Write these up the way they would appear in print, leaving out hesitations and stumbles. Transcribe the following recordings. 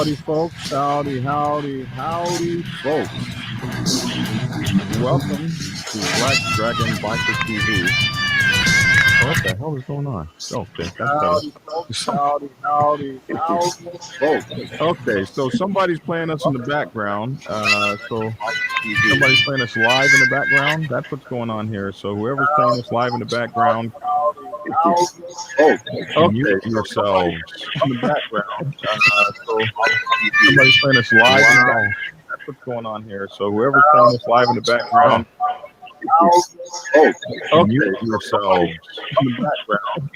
Howdy, folks. Howdy, folks. Welcome to Black Dragon Biker TV. What the hell is going on? Okay, that's better. Howdy, folks. Okay, so somebody's playing us in the background. So somebody's playing us live in the background. That's what's going on here. So whoever's playing us live in the background, mute yourselves in the background. So somebody's playing us live in the background. That's what's going on here. So whoever's playing us live in the background, mute yourselves in the background.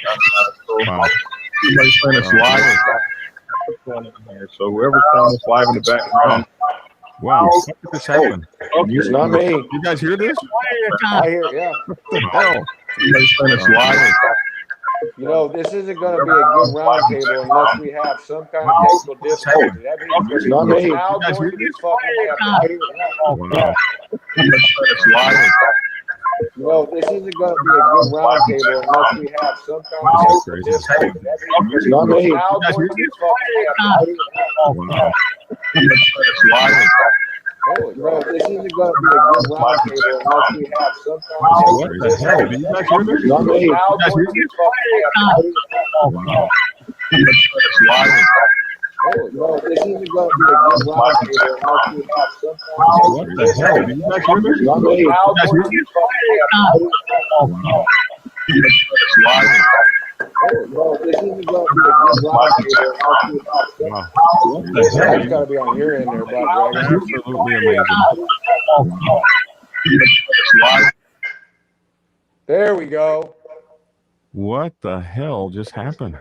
So somebody's playing us live. That's what's going on here. So whoever's playing us live in the background. Wow, how did this happen? It's not me. You guys hear this? I hear, yeah. What the hell? Somebody's playing us live. You know, this isn't going to be a good round table unless we have some kind of technical difficulty. That means It's not me. now going to be fucking happening. Wow. Somebody's playing us live. You know, this isn't going to be a good round table unless we have some kind of technical difficulty. That means It's not me. now going to be fucking happening. Wow. Somebody's playing us live. Bro, this isn't going to be a good round table unless we have some kind of What the hell? Do you guys hear this? now going to be fucking happening. Wow. Somebody's playing us live. Bro, this isn't going to be a good round table unless we have some kind of What the hell? Do you guys hear this? now going to be fucking happening. Wow. Somebody's playing us live. Bro, this isn't going to be a good round table unless we have some Wow. What the hell? That's got to be on your end there, Black Dragon. Absolutely amazing. Wow. Somebody's playing us live. There we go. What the hell just happened?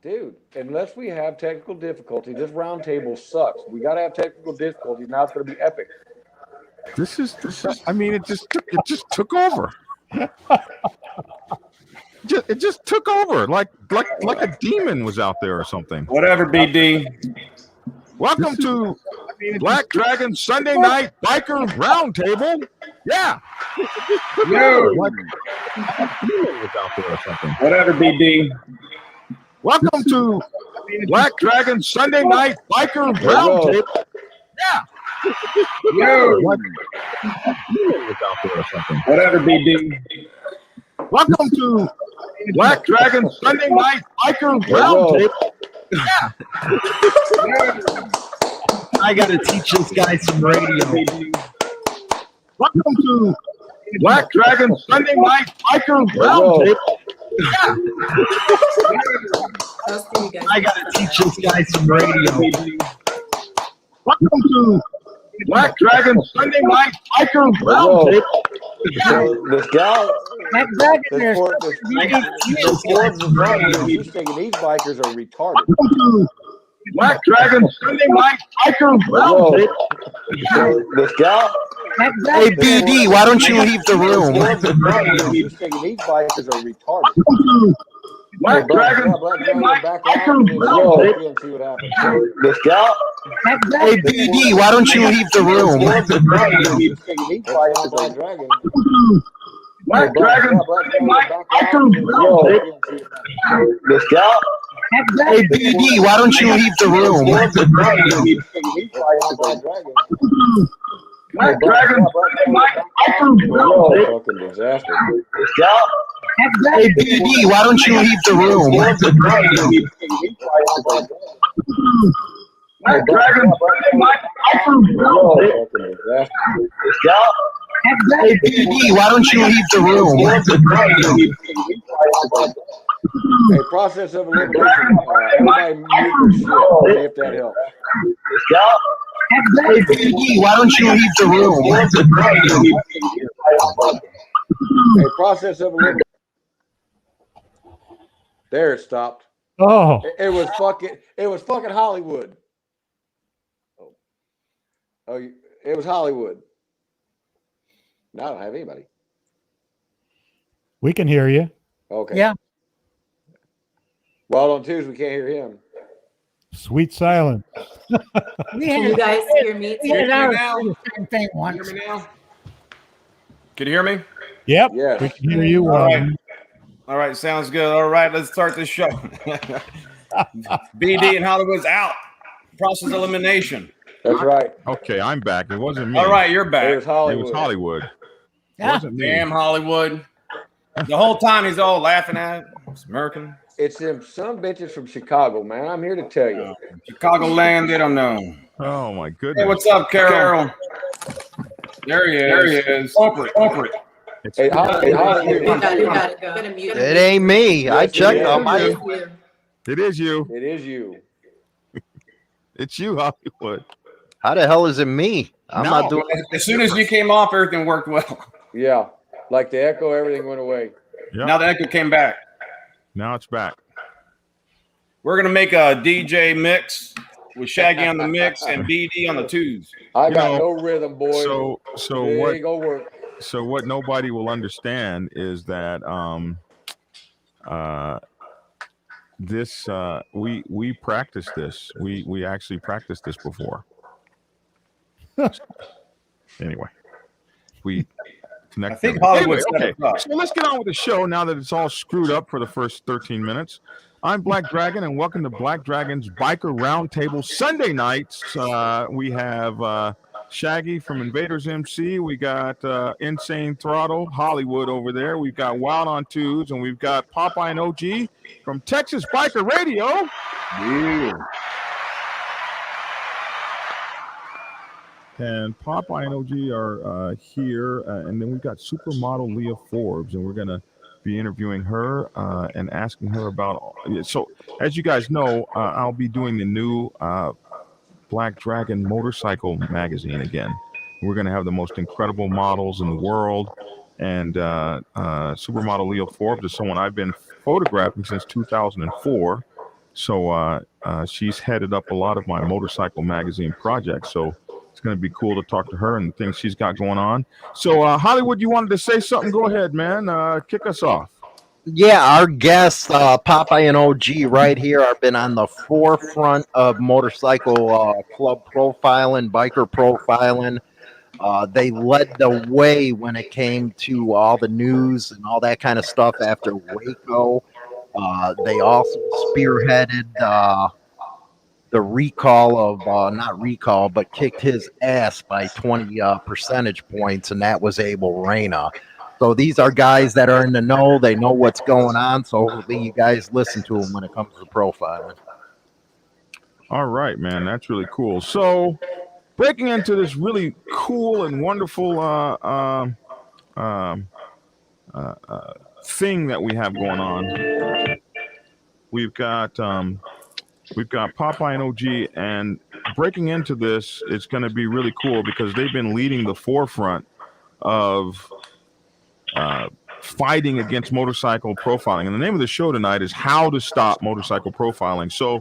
Dude, unless we have technical difficulty, this round table sucks. We got to have technical difficulties. Now it's going to be epic. This is I mean, it just took over. It just took over like a demon was out there or something. Whatever, BD. Welcome to Black Dragon Sunday Night Biker Roundtable. Yeah. Like a demon was out there or something. Whatever, BD. Welcome to Black Dragon Sunday Night Biker Roundtable. Yeah. Like a demon was out there or something. Whatever, BD. Welcome to Black Dragon Sunday Night Biker Roundtable. Yeah. I gotta teach this guy some radio. Welcome to Black Dragon Sunday Night Biker Roundtable. Yeah. I gotta teach this guy some radio. Welcome to Black Dragon Sunday Night Biker Roundtable. Yeah. This guy, That dragon this there. Forbes is right. He's thinking these bikers are retarded. Welcome to Black Dragon Sunday Night Biker Roundtable. This guy, Hey, BD, why don't you leave the room? he's thinking these bikers are retarded. Welcome to Black Dragon Sunday Night Biker Roundtable. See what happens. This guy, Hey, BD, why don't you leave the room? he's thinking these bikers are dragon. Black Dragon Sunday Night Biker Roundtable. This guy, Hey, BD, why don't you leave the room? he's thinking these bikers are dragon. Black Dragon Sunday Night Biker Roundtable. Fucking disaster. Hey, BD, why don't you leave the room? Black Dragon Sunday Night Biker Roundtable. Fucking disaster. Hey, BD, why don't you leave the room? Hey, process of elimination. Everybody mute their shit. See if that helps. Hey, BD, why don't you leave the room? Hey, process of elimination. There it stopped. Oh, It was fucking Hollywood. Oh, it was Hollywood. Now I don't have anybody. we can hear you. Okay. Yeah. Well, on Tuesday we can't hear him. Sweet silence. Can you guys hear me? We had our now? same thing once. Hear me now? Can you hear me? Yep. Yes. We can hear you. All right, sounds good. All right, let's start this show. BD in Hollywood's out. process elimination. That's right. Okay, I'm back. It wasn't me. All right, you're back. There's It Hollywood. was Hollywood. It Yeah. wasn't me. Damn Hollywood. The whole time he's all laughing at it, smirking. It's them some bitches from Chicago, man. I'm here to tell you. Chicagoland, they don't know. Oh my Hey, goodness. what's up, Carol? There he is. Corporate. It's Hey, Hollywood. You got it. Go. Gonna mute It him. ain't me. I Yes, it checked is. on my. It's you. It is you. It is you. It's you, Hollywood. How the hell is it me? I'm No. not doing. As soon as you came off, everything worked well. Yeah. Like the echo, everything went away. Yep. Now the echo came back. Now it's back. We're gonna make a DJ mix with Shaggy on the mix and BD on the twos. I You got know, no rhythm, boy. So it what? ain't gonna work. So what nobody will understand is that this we practiced this. We actually practiced this before. Anyway, we connect. I think them. Hollywood Anyway, set okay. us up. So let's get on with the show now that it's all screwed up for the first 13 minutes. I'm Black Dragon, and welcome to Black Dragon's Biker Roundtable Sunday nights. We have Shaggy from Invaders MC. We got Insane Throttle, Hollywood over there. We've got Wild on Twos, and we've got Popeye and OG from Texas Biker Radio. Yeah. And Popeye and OG are here, and then we've got supermodel Leah Forbes, and we're gonna be interviewing her and asking her about. So, as you guys know, I'll be doing the new Black Dragon motorcycle magazine again. We're gonna have the most incredible models in the world, and supermodel Leah Forbes is someone I've been photographing since 2004. So she's headed up a lot of my motorcycle magazine projects. So it's going to be cool to talk to her and the things she's got going on. So, Hollywood, you wanted to say something? Go ahead, man. Kick us off. Yeah, our guests, Popeye and OG, right here, have been on the forefront of motorcycle club profiling, biker profiling. They led the way when it came to all the news and all that kind of stuff after Waco. They also spearheaded the recall of not recall, but kicked his ass by 20 percentage points, and that was Abel Reyna. So these are guys that are in the know. They know what's going on. So hopefully you guys listen to them when it comes to profiling. All right, man. That's really cool. So breaking into this really cool and wonderful thing that we have going on, we've got Popeye and OG, and breaking into this, it's going to be really cool because they've been leading the forefront of fighting against motorcycle profiling. And the name of the show tonight is How to Stop Motorcycle Profiling. So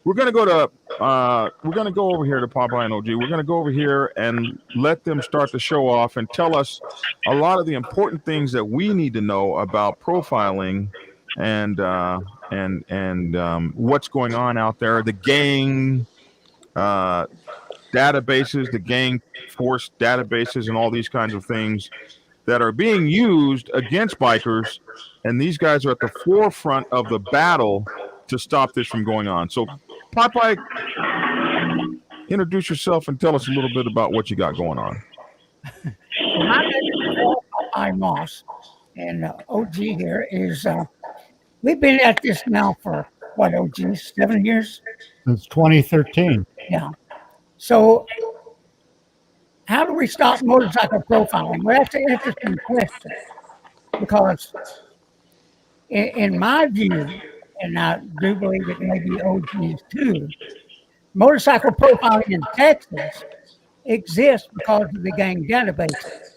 we're going to go over here to Popeye and OG. We're going to go over here and let them start the show off and tell us a lot of the important things that we need to know about profiling and what's going on out there, the gang databases, the gang force databases, and all these kinds of things that are being used against bikers. And these guys are at the forefront of the battle to stop this from going on. So, Popeye, introduce yourself and tell us a little bit about what you got going on. Well, my name is Popeye Moss, and OG here is. We've been at this now for what, OG, 7 years? Since 2013. Yeah. So, how do we stop motorcycle profiling? Well, that's an interesting question because, in my view, and I do believe it may be OG's too, motorcycle profiling in Texas exists because of the gang databases.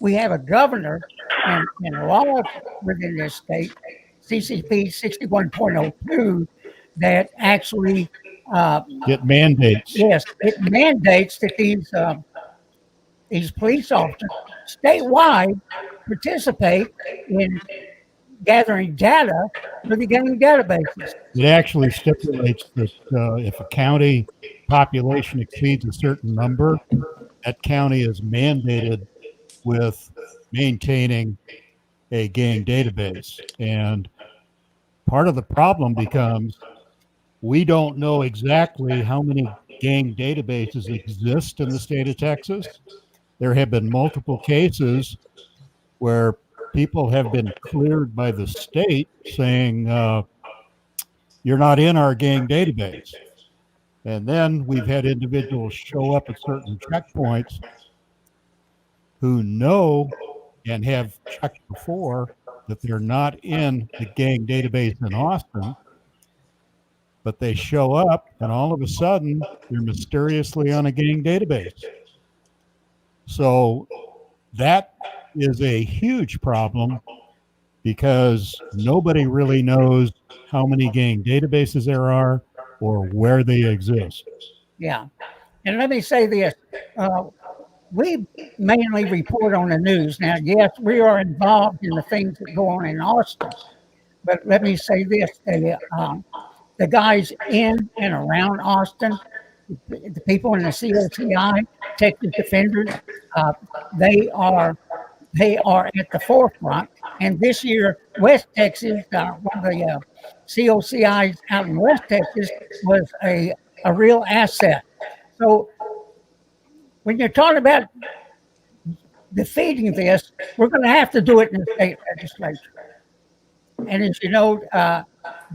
We have a governor and laws within this state, CCP 61.02, that actually Get mandates. yes, it mandates that these police officers statewide participate in gathering data for the gang databases. It actually stipulates that if a county population exceeds a certain number, that county is mandated with maintaining a gang database. And part of the problem becomes We don't know exactly how many gang databases exist in the state of Texas. There have been multiple cases where people have been cleared by the state saying, you're not in our gang database. And then we've had individuals show up at certain checkpoints who know and have checked before that they're not in the gang database in Austin, but they show up and all of a sudden they're mysteriously on a gang database. So that is a huge problem because nobody really knows how many gang databases there are or where they exist. Yeah. And let me say this. We mainly report on the news. Now, yes, we are involved in the things that go on in Austin. But let me say this. The guys in and around Austin, the people in the COCI, Texas Defenders, they are at the forefront. And this year, West Texas, one of the COCIs out in West Texas was a real asset. So when you're talking about defeating this, we're going to have to do it in the state legislature. And as you know,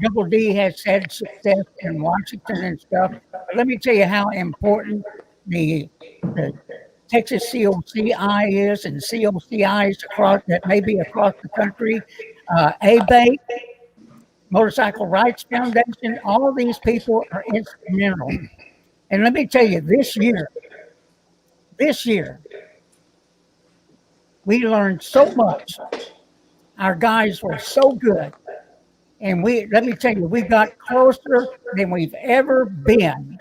Double D has had success in Washington and stuff. But let me tell you how important the Texas COCI is, and COCIs across that may be across the country. ABATE, Motorcycle Rights Foundation, all of these people are instrumental. And let me tell you, this year, we learned so much. Our guys were so good. And let me tell you, we got closer than we've ever been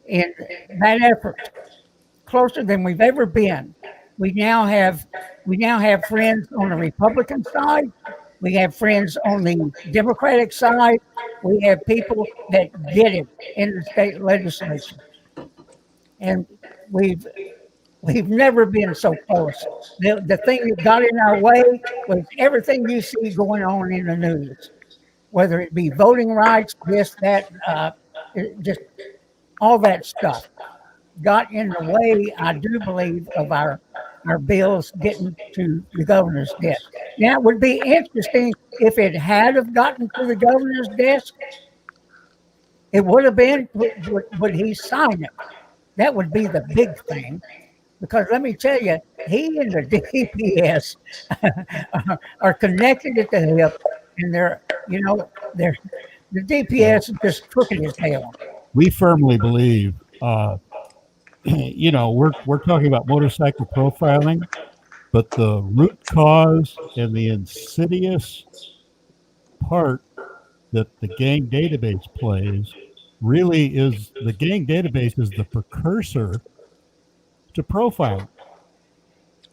in that effort. Closer than we've ever been. We now have friends on the Republican side. We have friends on the Democratic side. We have people that get it in the state legislature. And we've never been so close. The thing that got in our way was everything you see going on in the news, whether it be voting rights, this, that, just all that stuff got in the way, I do believe, of our bills getting to the governor's desk. Now, it would be interesting if it had have gotten to the governor's desk. It would have been, would he sign it? That would be the big thing. Because let me tell you, he and the DPS are connected at the hip, and the DPS is just crooked as hell. We firmly believe, we're talking about motorcycle profiling, but the root cause and the insidious part that the gang database plays really is the gang database is the precursor to profiling.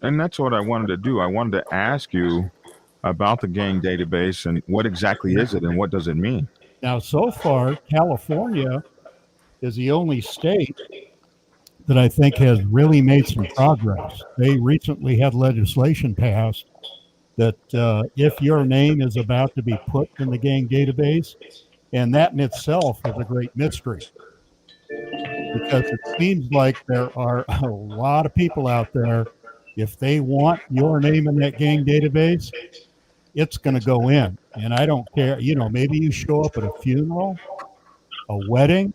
And that's what I wanted to do. I wanted to ask you about the gang database and what exactly is it and what does it mean? Now, so far, California is the only state that I think has really made some progress. They recently had legislation passed that if your name is about to be put in the gang database, and that in itself is a great mystery, because it seems like there are a lot of people out there, if they want your name in that gang database, it's going to go in. And I don't care, maybe you show up at a funeral, a wedding.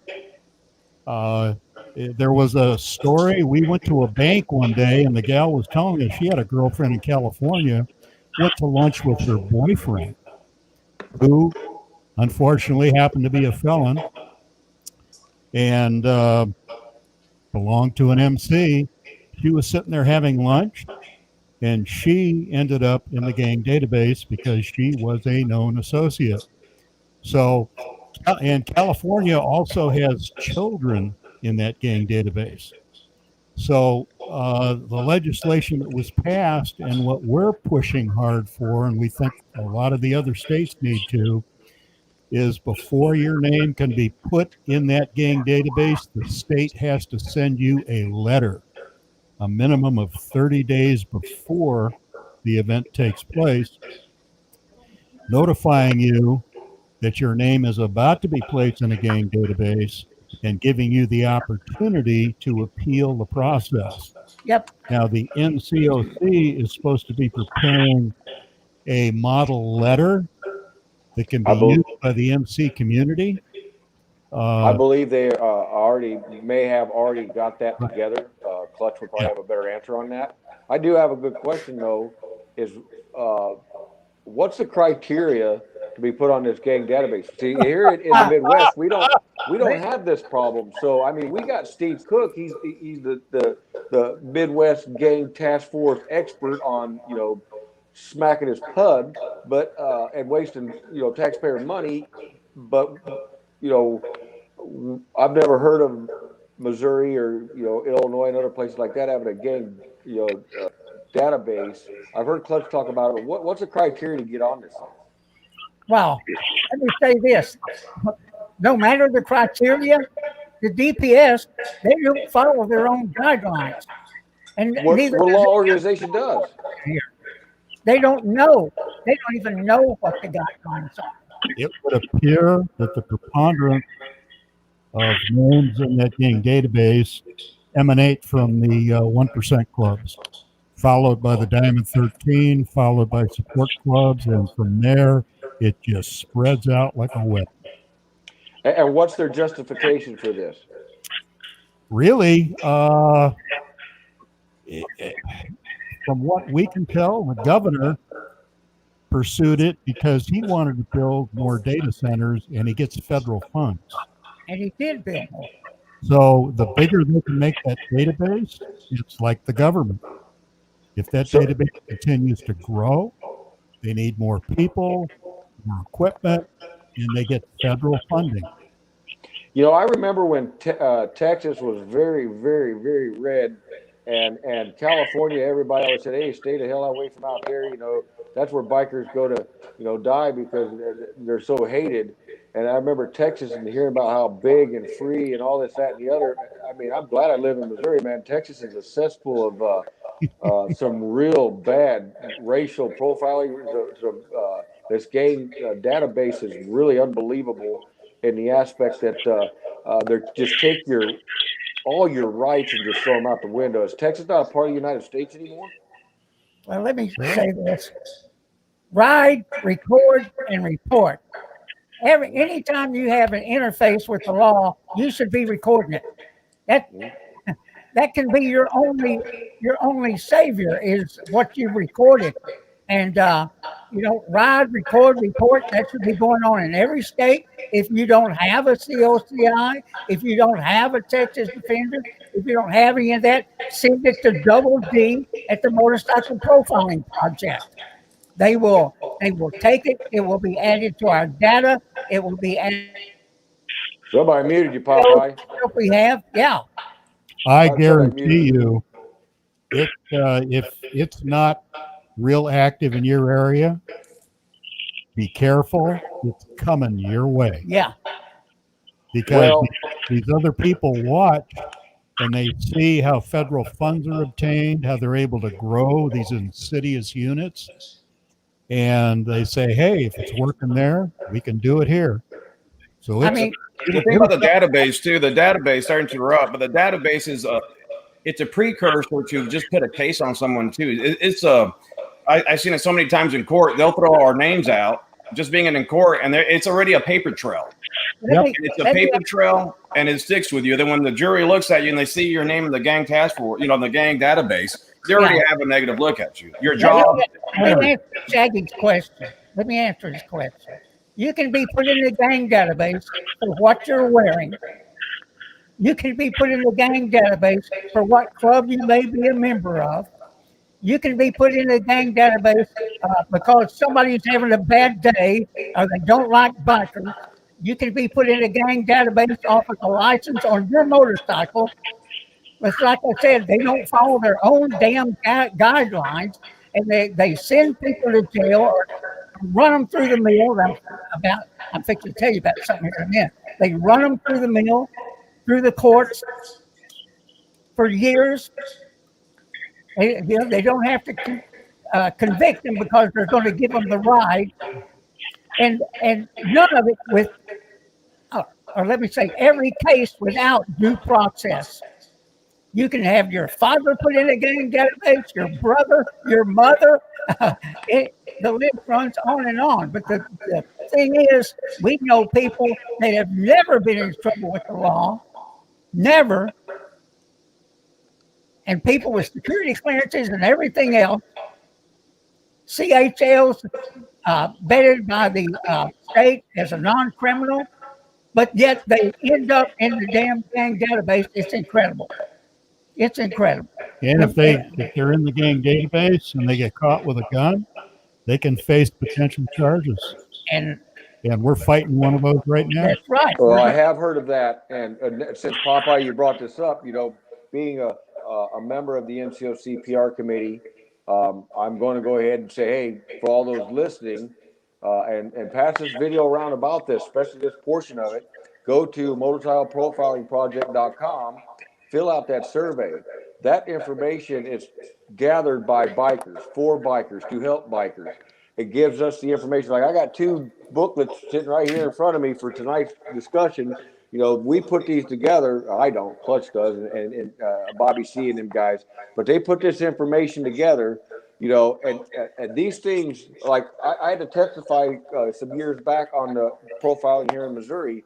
There was a story. We went to a bank one day, and the gal was telling us she had a girlfriend in California, went to lunch with her boyfriend, who unfortunately happened to be a felon and belonged to an MC. She was sitting there having lunch, and she ended up in the gang database because she was a known associate. So, and California also has children in that gang database. So the legislation that was passed and what we're pushing hard for, and we think a lot of the other states need to, is before your name can be put in that gang database, the state has to send you a letter, a minimum of 30 days before the event takes place, notifying you that your name is about to be placed in a gang database and giving you the opportunity to appeal the process. Yep. Now, the NCOC is supposed to be preparing a model letter that can be used by the MC community. I believe they may have already got that together. Clutch would probably have a better answer on that. I do have a good question though. Is what's the criteria to be put on this gang database? See, here in the Midwest, we don't have this problem. So I mean, we got Steve Cook. He's the Midwest gang task force expert on smacking his pud, but and wasting taxpayer money, but I've never heard of Missouri or Illinois and other places like that having a gang database. I've heard Clutch talk about it. What's the criteria to get on this thing? Well, let me say this: no matter the criteria, the DPS they don't follow their own guidelines, and What neither law organization does. They don't know. They don't even know what the guidelines are. It would appear that the preponderance of names in that gang database emanate from the 1% clubs, followed by the Diamond 13, followed by support clubs, and from there it just spreads out like a web. And what's their justification for this? Really, from what we can tell, the governor pursued it because he wanted to build more data centers and he gets federal funds. And he did build more. So the bigger they can make that database, it's like the government. If that database continues to grow, they need more people, more equipment, and they get federal funding. I remember when Texas was very, very, very red, and California, everybody always said, "Hey, stay the hell away from out there." That's where bikers go to, die because they're so hated. And I remember Texas and hearing about how big and free and all this, that, and the other. I mean, I'm glad I live in Missouri, man. Texas is a cesspool of some real bad racial profiling. This gang database is really unbelievable in the aspect that they just take all your rights and just throw them out the window. Is Texas not a part of the United States anymore? Well, let me say this: ride, record, and report. Anytime you have an interface with the law, you should be recording it. That can be your only savior is what you recorded. And ride, record, report. That should be going on in every state. If you don't have a COCI, if you don't have a Texas Defender, if you don't have any of that, send it to Double D at the Motorcycle Profiling Project. They will take it. It will be added to our data. It will be added. Somebody muted you, Popeye. We have, yeah. I guarantee you, if it's not real active in your area, be careful. It's coming your way. Yeah. Because these other people watch and they see how federal funds are obtained, how they're able to grow these insidious units. And they say, hey, if it's working there, we can do it here. So the thing about the database too, the database, sorry to interrupt, but the database is it's a precursor to just put a case on someone too. I've seen it so many times in court. They'll throw our names out, just being in court, and it's already a paper trail. Yep. It's a paper trail, and it sticks with you. Then when the jury looks at you and they see your name in the gang task force, the gang database, they already have a negative look at you. Your job. Let me answer Shaggy's question. Let me answer his question. You can be put in the gang database for what you're wearing. You can be put in the gang database for what club you may be a member of. You can be put in the gang database because somebody's having a bad day or they don't like bikers. You can be put in a gang database off of a license on your motorcycle. It's like I said, they don't follow their own damn guidelines, and they send people to jail or run them through the mill. I'm fixing to tell you about something here in a minute. They run them through the mill, through the courts for years. They don't have to convict them because they're going to give them the ride. and none of it with, or let me say, every case without due process. You can have your father put in a gang database, your brother, your mother. The list runs on and on. But the thing is, we know people that have never been in trouble with the law, never, and people with security clearances and everything else, CHLs vetted by the state as a non-criminal, but yet they end up in the damn gang database. It's incredible. It's incredible. And if they're in the gang database and they get caught with a gun, they can face potential charges. And we're fighting one of those right now. That's right. Well, I have heard of that, and since Popeye, you brought this up, being a member of the NCOC PR committee, I'm going to go ahead and say, hey, for all those listening, and pass this video around about this, especially this portion of it. Go to motorcycleprofilingproject.com, fill out that survey. That information is gathered by bikers, for bikers, to help bikers. It gives us the information. Like I got 2 booklets sitting right here in front of me for tonight's discussion. We put these together. I don't, Clutch does, and Bobby C and them guys. But they put this information together, and these things, like I had to testify some years back on the profiling here in Missouri.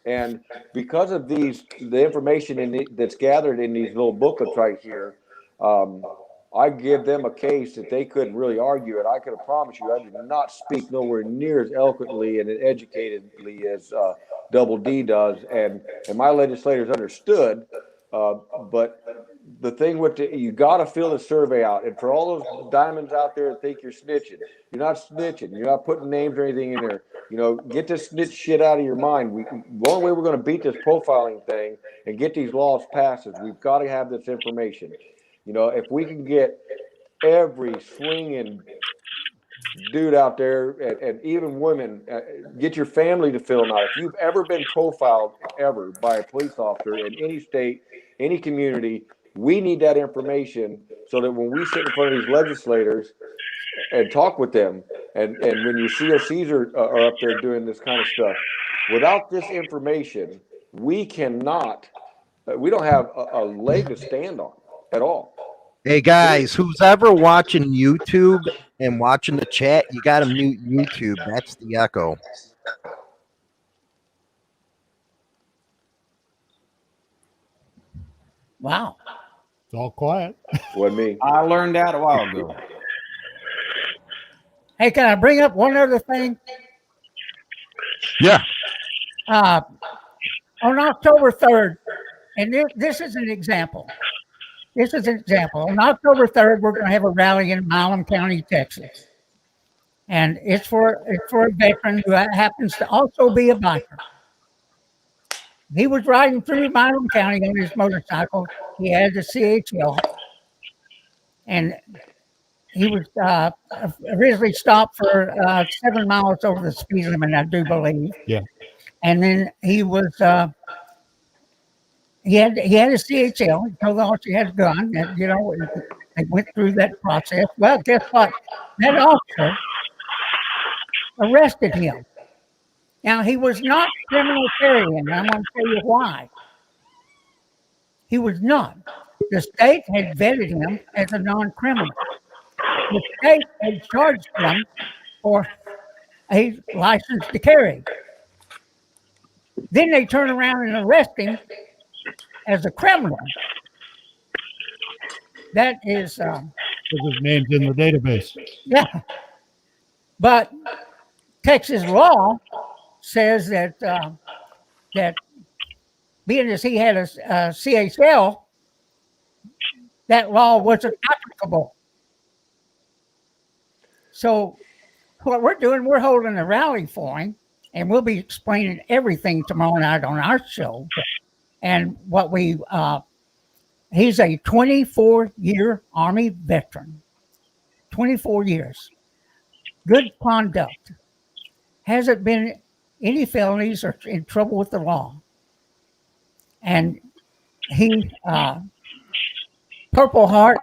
And because of the information that's gathered in these little booklets right here, I give them a case that they couldn't really argue it. I can promise you, I did not speak nowhere near as eloquently and educatedly as Double D does, and my legislators understood. But the thing with you got to fill the survey out, and for all those diamonds out there that think you're snitching, you're not snitching. You're not putting names or anything in there. Get this snitch shit out of your mind. The only way we're going to beat this profiling thing and get these laws passed is we've got to have this information. If we can get every swinging dude out there, and even women, get your family to fill them out. If you've ever been profiled ever by a police officer in any state, any community, we need that information so that when we sit in front of these legislators and talk with them, and when your COCs are up there doing this kind of stuff, without this information, we don't have a leg to stand on at all. Hey guys, who's ever watching YouTube and watching the chat, you got to mute YouTube. That's the echo. Wow. It's all quiet. Wasn't me. I learned that a while ago. Hey, can I bring up one other thing? Yeah. On October 3rd, and this is an example. This is an example. On October 3rd, we're going to have a rally in Milam County, Texas. And it's for a veteran who happens to also be a biker. He was riding through Milam County on his motorcycle. He had the CHL. And he was originally stopped for 7 miles over the speed limit, I do believe. Yeah. And then he was... He had a CHL. He told the officer he had a gun. And, they went through that process. Well, guess what? That officer arrested him. Now, he was not criminal carrying. I'm going to tell you why. He was not. The state had vetted him as a non-criminal. The state had charged him for a license to carry. Then they turn around and arrest him as a criminal. That is Because his name's in the database. yeah. But Texas law says that being as he had a CHL, that law wasn't applicable. So what we're doing, we're holding a rally for him, and we'll be explaining everything tomorrow night on our show. And what he's a 24-year Army veteran, 24 years, good conduct, hasn't been any felonies or in trouble with the law. And he, Purple Heart,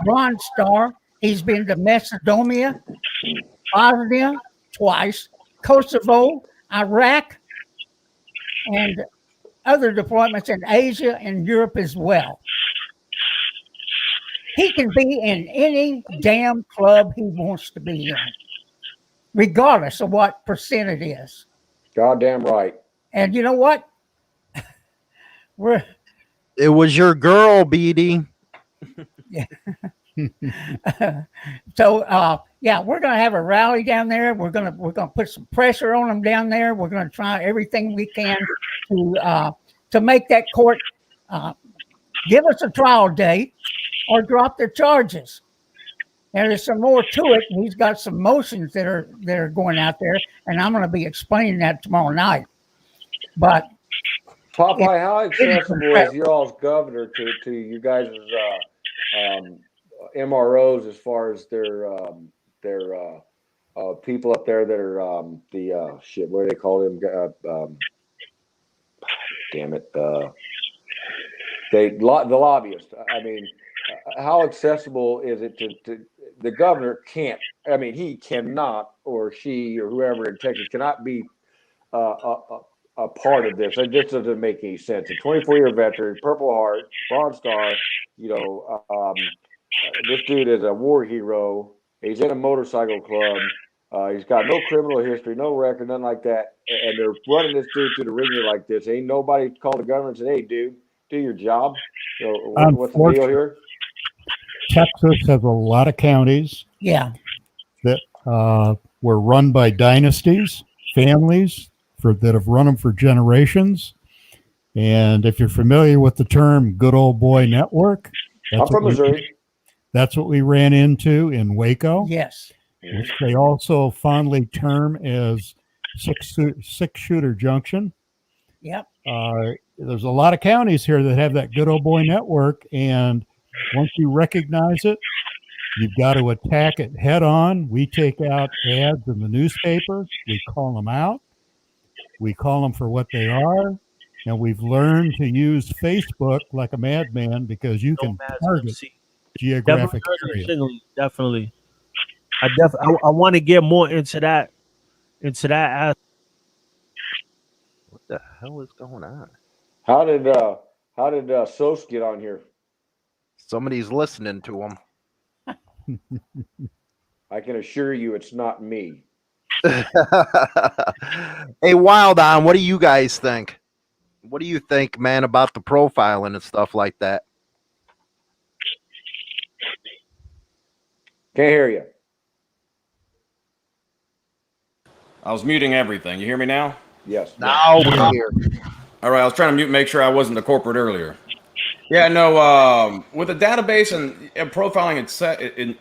Bronze Star, he's been to Macedonia, Bosnia twice, Kosovo, Iraq, and other deployments in Asia and Europe as well. He can be in any damn club he wants to be in, regardless of what percent it is. Goddamn right. And you know what? It was your girl, BD. So yeah, we're gonna have a rally down there. We're gonna put some pressure on them down there. We're gonna try everything we can to make that court give us a trial date or drop their charges. And there's some more to it. He's got some motions that are going out there, and I'm going to be explaining that tomorrow night. But Popeye, how accessible is y'all's governor to you guys' MROs as far as their people up there that are the shit? What do they call them? Damn it! The lobbyists. I mean, how accessible is it to the governor? Can't. I mean, he cannot, or she, or whoever in Texas cannot be a part of this. It just doesn't make any sense. A 24-year veteran, Purple Heart, Bronze Star. You know, this dude is a war hero. He's in a motorcycle club. He's got no criminal history, no record, nothing like that. And they're running this dude through the ringer like this. Ain't nobody called the government and said, "Hey, dude, do your job." You know, what's the deal here? Texas has a lot of counties that were run by dynasties, families that have run them for generations. And if you're familiar with the term "good old boy network," I'm from Missouri. That's what we ran into in Waco. Yes. Which they also fondly term as six-shooter junction. Yep. There's a lot of counties here that have that good old boy network, and once you recognize it, you've got to attack it head on. We take out ads in the newspaper. We call them out. We call them for what they are. And we've learned to use Facebook like a madman because you can target geographic areas. Definitely. I want to get more into that. What the hell is going on? How did Sos get on here? Somebody's listening to him. I can assure you it's not me. Hey, Wild On, what do you guys think? What do you think, man, about the profiling and stuff like that? Can't hear you. I was muting everything. You hear me now? Yes. Now we're here. All right. I was trying to mute, make sure I wasn't the corporate earlier. Yeah, no, with the database and profiling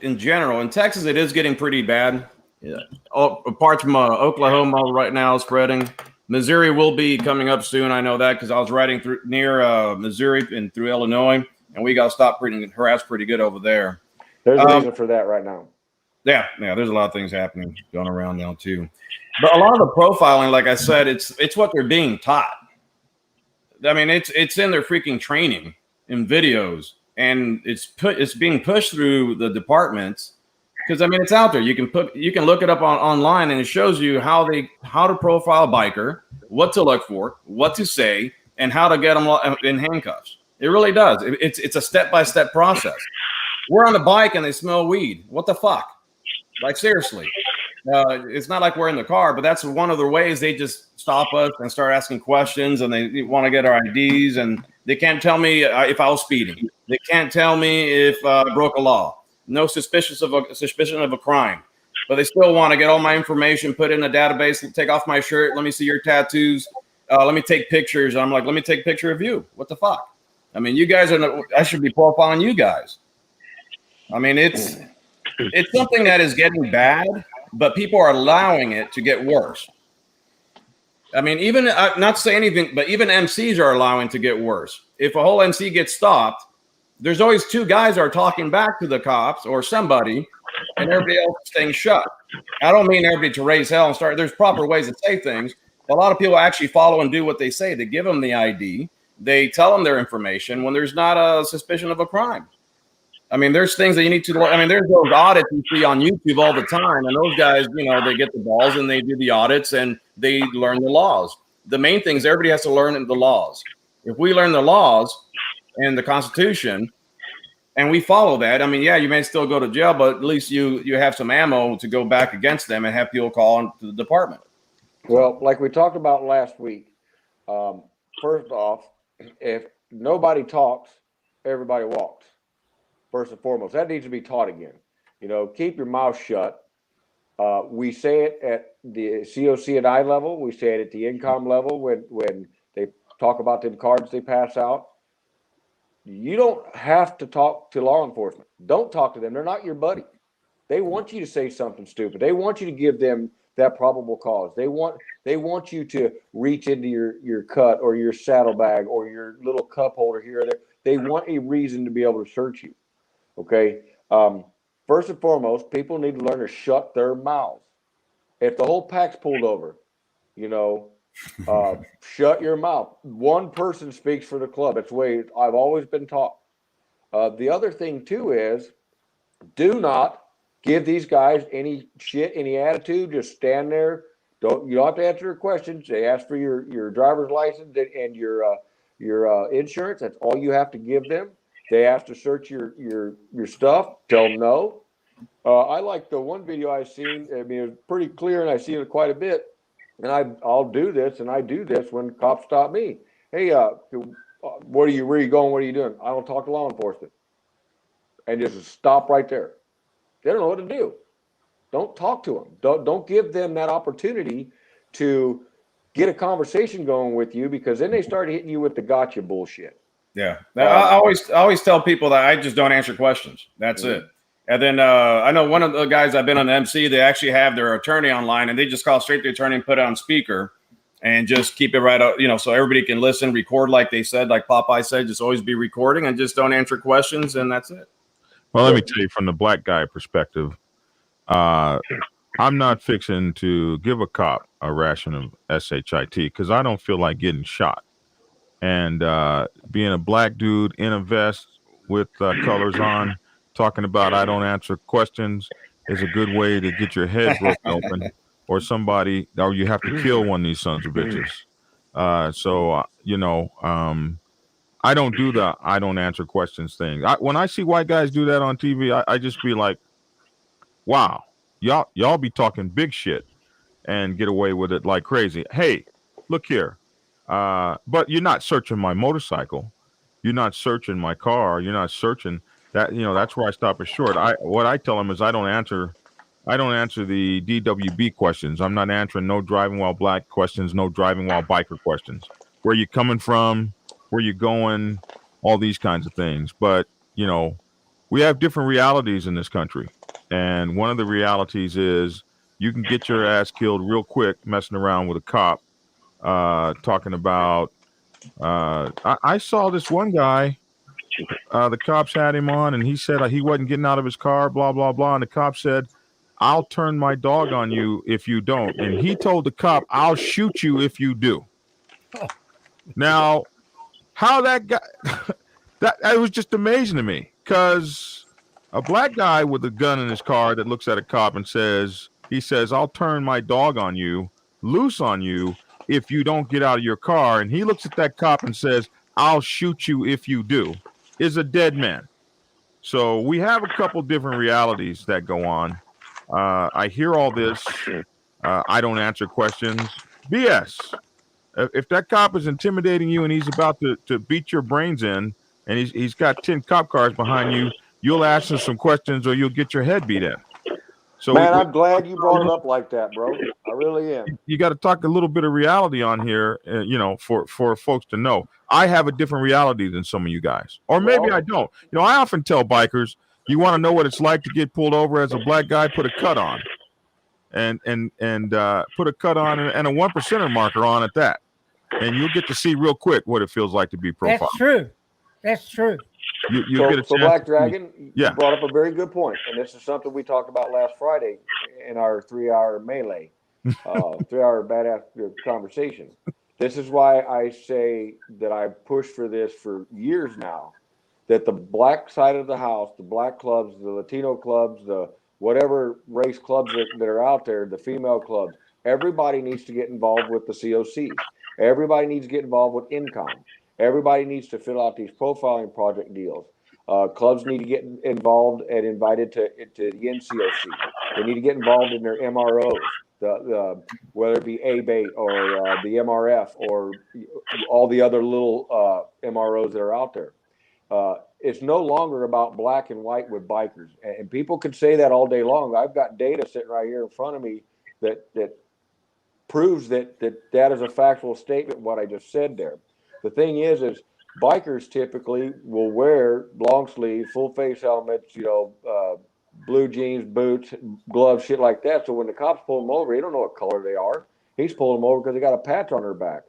in general, in Texas, it is getting pretty bad. Yeah. Apart from Oklahoma right now spreading. Missouri will be coming up soon. I know that because I was riding through near Missouri and through Illinois, and we got stopped harassed pretty good over there. There's a reason for that right now. Yeah, there's a lot of things happening going around now too. But a lot of the profiling, like I said, it's what they're being taught. I mean, it's in their freaking training in videos, and it's being pushed through the departments because I mean it's out there. You can look it up online, and it shows you how to profile a biker, what to look for, what to say, and how to get them in handcuffs. It really does. It's a step-by-step process. We're on the bike and they smell weed. What the fuck? Like seriously. It's not like we're in the car, but that's one of the ways they just stop us and start asking questions, and they want to get our IDs, and they can't tell me if I was speeding. They can't tell me if I broke a law. No suspicion of a crime, but they still want to get all my information, put in a database, take off my shirt. Let me see your tattoos. Let me take pictures. I'm like, let me take a picture of you. What the fuck? I mean, you guys I should be profiling you guys. I mean, it's something that is getting bad, but people are allowing it to get worse. I mean, even not to say anything, but even MCs are allowing it to get worse. If a whole MC gets stopped, there's always two guys are talking back to the cops or somebody, and everybody else is staying shut. I don't mean everybody to raise hell and start. There's proper ways to say things. A lot of people actually follow and do what they say. They give them the ID. They tell them their information when there's not a suspicion of a crime. I mean, there's things that you need to. I mean, there's those audits you see on YouTube all the time, and those guys, they get the balls and they do the audits and they learn the laws. The main thing is everybody has to learn the laws. If we learn the laws and the Constitution, and we follow that, I mean, yeah, you may still go to jail, but at least you have some ammo to go back against them and have people call into the department. Well, like we talked about last week, first off, if nobody talks, everybody walks. First and foremost, that needs to be taught again. Keep your mouth shut. We say it at the COC and I level. We say it at the income level when they talk about them cards they pass out. You don't have to talk to law enforcement. Don't talk to them. They're not your buddy. They want you to say something stupid. They want you to give them that probable cause. They want you to reach into your cut or your saddlebag or your little cup holder here or there. They want a reason to be able to search you. Okay. First and foremost, people need to learn to shut their mouths. If the whole pack's pulled over, shut your mouth. One person speaks for the club. It's the way I've always been taught. The other thing too is, do not give these guys any shit, any attitude. Just stand there. You don't have to answer their questions. They ask for your driver's license and your insurance. That's all you have to give them. They ask to search your stuff. Tell them no. I like the one video I seen. I mean, it was pretty clear, and I see it quite a bit. And I'll do this, and I do this when cops stop me. Hey, where are you going? What are you doing? I don't talk to law enforcement. And just stop right there. They don't know what to do. Don't talk to them. Don't give them that opportunity to get a conversation going with you, because then they start hitting you with the gotcha bullshit. Yeah, I always tell people that I just don't answer questions. That's it. And then I know one of the guys I've been on the MC, they actually have their attorney online, and they just call straight to the attorney and put it on speaker and just keep it right up, so everybody can listen, record like they said, like Popeye said, just always be recording and just don't answer questions, and that's it. Well, let me tell you from the black guy perspective, I'm not fixing to give a cop a ration of SHIT because I don't feel like getting shot. And being a black dude in a vest with colors on, talking about I don't answer questions is a good way to get your head broken open, or you have to kill one of these sons of bitches. I don't do the I don't answer questions thing. When I see white guys do that on TV, I just be like, wow, y'all be talking big shit and get away with it like crazy. Hey, look here. But you're not searching my motorcycle. You're not searching my car. You're not searching that. That's where I stop it short. What I tell them is I don't answer the DWB questions. I'm not answering no driving while black questions, no driving while biker questions. Where you coming from? Where you going? All these kinds of things. But we have different realities in this country, and one of the realities is you can get your ass killed real quick messing around with a cop. Talking about, I saw this one guy, the cops had him on, and he said he wasn't getting out of his car, blah, blah, blah. And the cop said, I'll turn my dog on you if you don't. And he told the cop, I'll shoot you if you do. Now, how that guy, that was just amazing to me, because a black guy with a gun in his car that looks at a cop and says, I'll turn my dog on you, loose on you, if you don't get out of your car, and he looks at that cop and says, I'll shoot you if you do, is a dead man. So we have a couple different realities that go on. I hear all this. I don't answer questions. BS. If that cop is intimidating you and he's about to beat your brains in, and he's got 10 cop cars behind you, you'll ask him some questions or you'll get your head beat in. So man, I'm glad you brought it up like that, bro. I really am. You got to talk a little bit of reality on here, for folks to know. I have a different reality than some of you guys, or maybe I don't. I often tell bikers, you want to know what it's like to get pulled over as a black guy, put a cut on, and put a cut on and a 1%er marker on at that, and you'll get to see real quick what it feels like to be profiled. That's true. That's true. So Black Dragon, you brought up a very good point, and this is something we talked about last Friday in our 3-hour melee, 3-hour badass conversation. This is why I say that I pushed for this for years now. that the black side of the house, the black clubs, the Latino clubs, the whatever race clubs that are out there, the female clubs, everybody needs to get involved with the COCs. Everybody needs to get involved with income. Everybody needs to fill out these profiling project deals. Clubs need to get involved and invited to the NCOC. They need to get involved in their MROs, whether it be ABATE or the MRF or all the other little MROs that are out there. It's no longer about black and white with bikers, and people could say that all day long. I've got data sitting right here in front of me that proves that is a factual statement. What I just said there. The thing is bikers typically will wear long sleeve, full face helmets, blue jeans, boots, gloves, shit like that. So when the cops pull them over, they don't know what color they are. He's pulling them over because they got a patch on their back.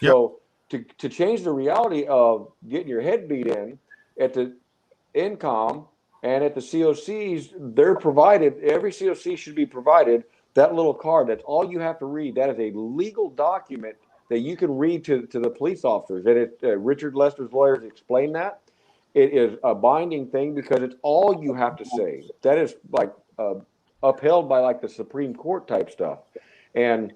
Yep. So to change the reality of getting your head beat in at the INCOM and at the COCs, they're provided, every COC should be provided that little card. That's all you have to read. That is a legal document that you can read to the police officers. And Richard Lester's lawyers explain that. It is a binding thing because it's all you have to say. That is like upheld by like the Supreme Court type stuff. And,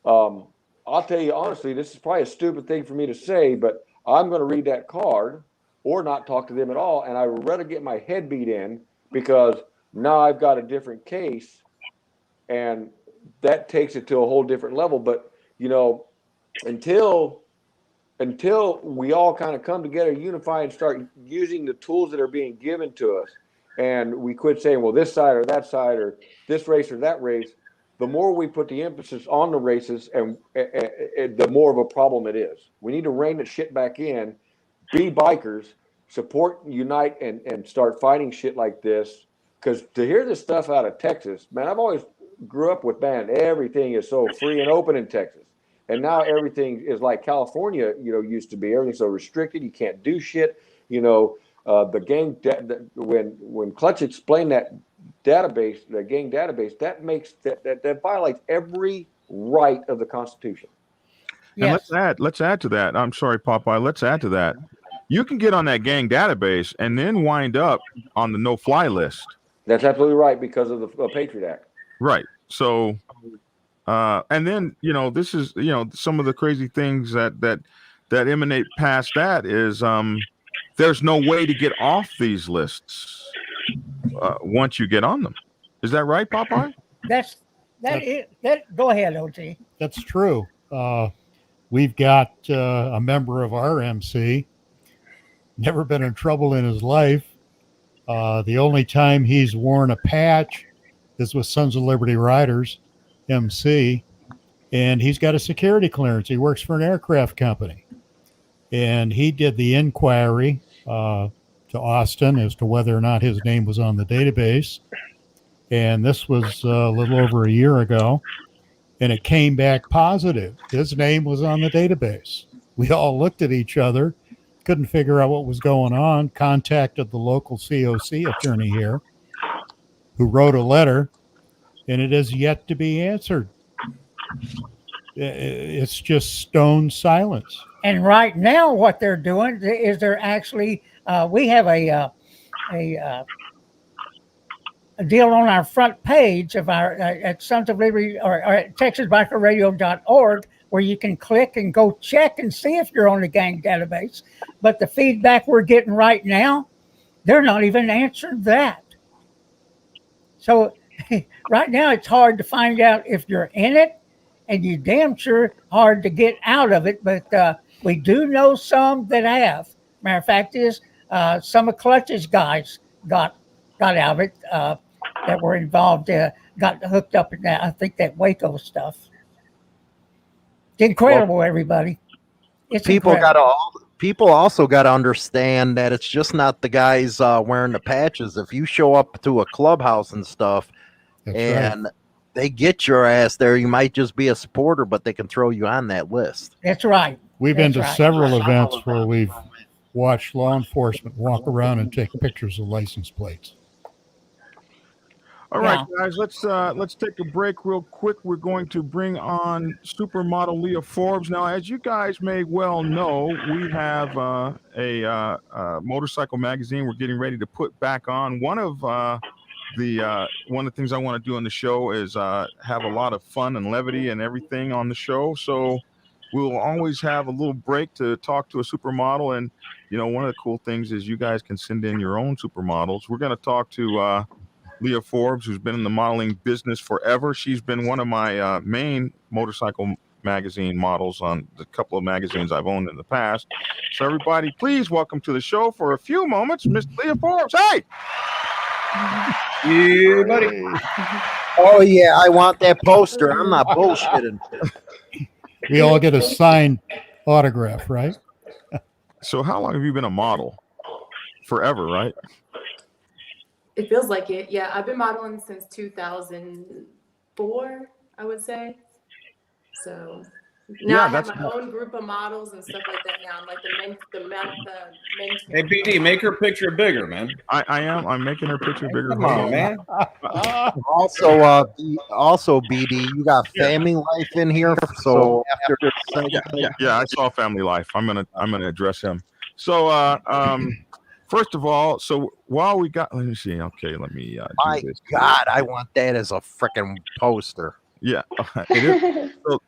I'll tell you honestly, this is probably a stupid thing for me to say, but I'm going to read that card or not talk to them at all. And I would rather get my head beat in because now I've got a different case and that takes it to a whole different level. But, until we all kind of come together, unify, and start using the tools that are being given to us, and we quit saying, well, this side or that side or this race or that race, the more we put the emphasis on the races and the more of a problem it is. We need to rein the shit back in, be bikers, support, unite, and start fighting shit like this. Because to hear this stuff out of Texas, man, I've always grew up with, man, everything is so free and open in Texas. And now everything is like California, used to be. Everything's so restricted. You can't do shit. The gang, when Clutch explained that database, the gang database, that violates every right of the Constitution. Yes. And let's add to that. I'm sorry, Popeye. Let's add to that. You can get on that gang database and then wind up on the no-fly list. That's absolutely right because of the Patriot Act. Right. So, and then this is some of the crazy things that emanate past that is there's no way to get off these lists once you get on them. Is that right, Popeye? Go ahead, OG. That's true. We've got a member of our MC, never been in trouble in his life. The only time he's worn a patch is with Sons of Liberty Riders, MC, and he's got a security clearance. He works for an aircraft company. And he did the inquiry to Austin as to whether or not his name was on the database. And this was a little over a year ago. And it came back positive. His name was on the database. We all looked at each other, couldn't figure out what was going on, contacted the local COC attorney here, who wrote a letter, and it has yet to be answered. It's just stone silence. And right now, what they're doing is they're actually, we have a deal on our front page of our at Sons of Liberty or at TexasBikerRadio.org where you can click and go check and see if you're on the gang database. But the feedback we're getting right now, they're not even answering that. So right now, it's hard to find out if you're in it, and you damn sure hard to get out of it. But we do know some that have. Matter of fact is some of Clutch's guys got out of it that were involved, got hooked up in that. I think that Waco stuff. It's incredible, everybody. It's people also got to understand that it's just not the guys wearing the patches. If you show up to a clubhouse and stuff, and they get your ass there, you might just be a supporter, but they can throw you on that list. That's right. We've been to several events where we've watched law enforcement walk around and take pictures of license plates. All right, guys, let's take a break real quick. We're going to bring on supermodel Leah Forbes. Now, as you guys may well know, we have a motorcycle magazine we're getting ready to put back on. One of the things I want to do on the show is have a lot of fun and levity and everything on the show. So we'll always have a little break to talk to a supermodel. And one of the cool things is you guys can send in your own supermodels. We're going to talk to Leah Forbes, who's been in the modeling business forever. She's been one of my main motorcycle magazine models on the couple of magazines I've owned in the past. So everybody, please welcome to the show for a few moments, Miss Leah Forbes. Hey! Yeah, buddy. Oh yeah, I want that poster. I'm not bullshitting. We all get a signed autograph, right? So how long have you been a model? Forever, right? It feels like it. Yeah, I've been modeling since 2004, I would say. So now I have my own group of models and stuff like that now. I'm like the mentor. Hey, BD, make her picture bigger, man. I am. I'm making her picture bigger. Come on, man. Also, BD, you got family life in here. So after this segment, yeah, I saw Family Life. I'm gonna address him. So first of all, so while we got, let me see. Okay, let me. My God, I want that as a freaking poster. Yeah, it is. So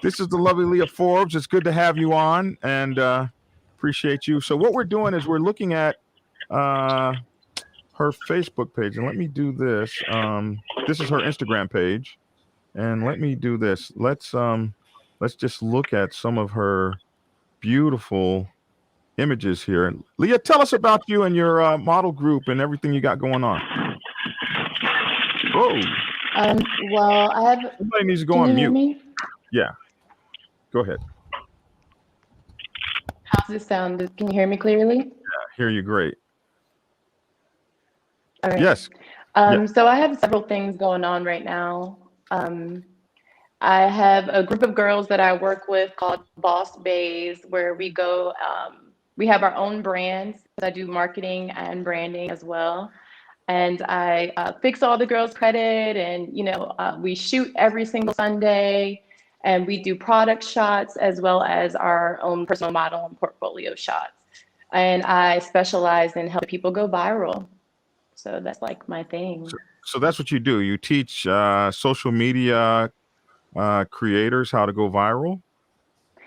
this is the lovely Leah Forbes. It's good to have you on, and appreciate you. So what we're doing is we're looking at her Facebook page, and let me do this. This is her Instagram page, and let me do this. Let's just look at some of her beautiful images here. Leah, tell us about you and your model group and everything you got going on. Whoa. Well, I have. Somebody needs to go on mute. Me? Yeah. Go ahead. How's this sound? Can you hear me clearly? Yeah, hear you great. All right. Yes. So I have several things going on right now. I have a group of girls that I work with called Boss Bays, where we go. We have our own brands. I do marketing and branding as well. And I fix all the girls' credit, and we shoot every single Sunday, and we do product shots as well as our own personal model and portfolio shots. And I specialize in helping people go viral. So that's like my thing. So that's what you do. You teach social media creators how to go viral.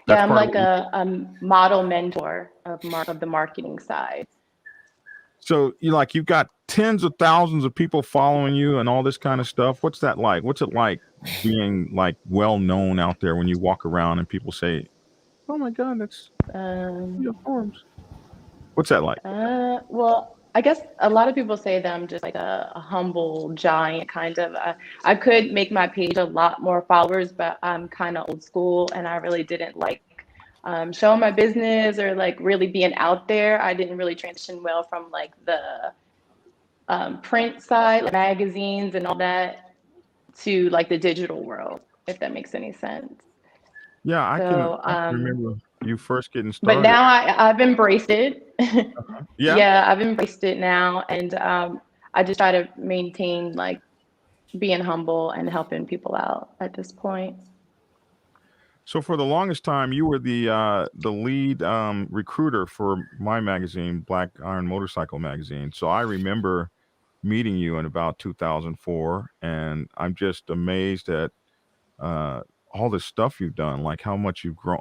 Yeah, I'm like a model mentor of the marketing side. So you've got tens of thousands of people following you and all this kind of stuff. What's that like? What's it like being like well known out there when you walk around and people say, "Oh my God, that's Leah Forbes"? What's that like? Well, I guess a lot of people say that I'm just like a humble giant kind of. I could make my page a lot more followers, but I'm kind of old school, and I really didn't like showing my business or like really being out there. I didn't really transition well from like the print side, like magazines and all that, to like the digital world, if that makes any sense. Yeah, I can remember you first getting started. But now I've embraced it. Yeah. Yeah, I've embraced it now, and I just try to maintain like being humble and helping people out at this point. So for the longest time, you were the lead recruiter for my magazine, Black Iron Motorcycle Magazine. So I remember meeting you in about 2004, and I'm just amazed at all the stuff you've done, like how much you've grown,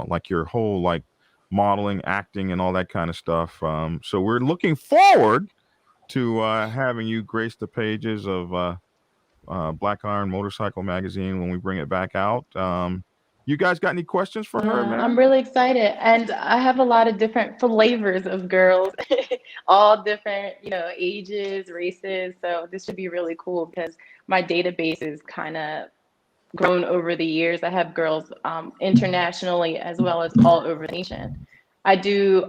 like your whole like modeling, acting, and all that kind of stuff. So we're looking forward to having you grace the pages of Black Iron Motorcycle Magazine when we bring it back out. You guys got any questions for her, man? I'm really excited. And I have a lot of different flavors of girls, all different, ages, races. So this should be really cool because my database is kind of grown over the years. I have girls internationally as well as all over the nation. I do,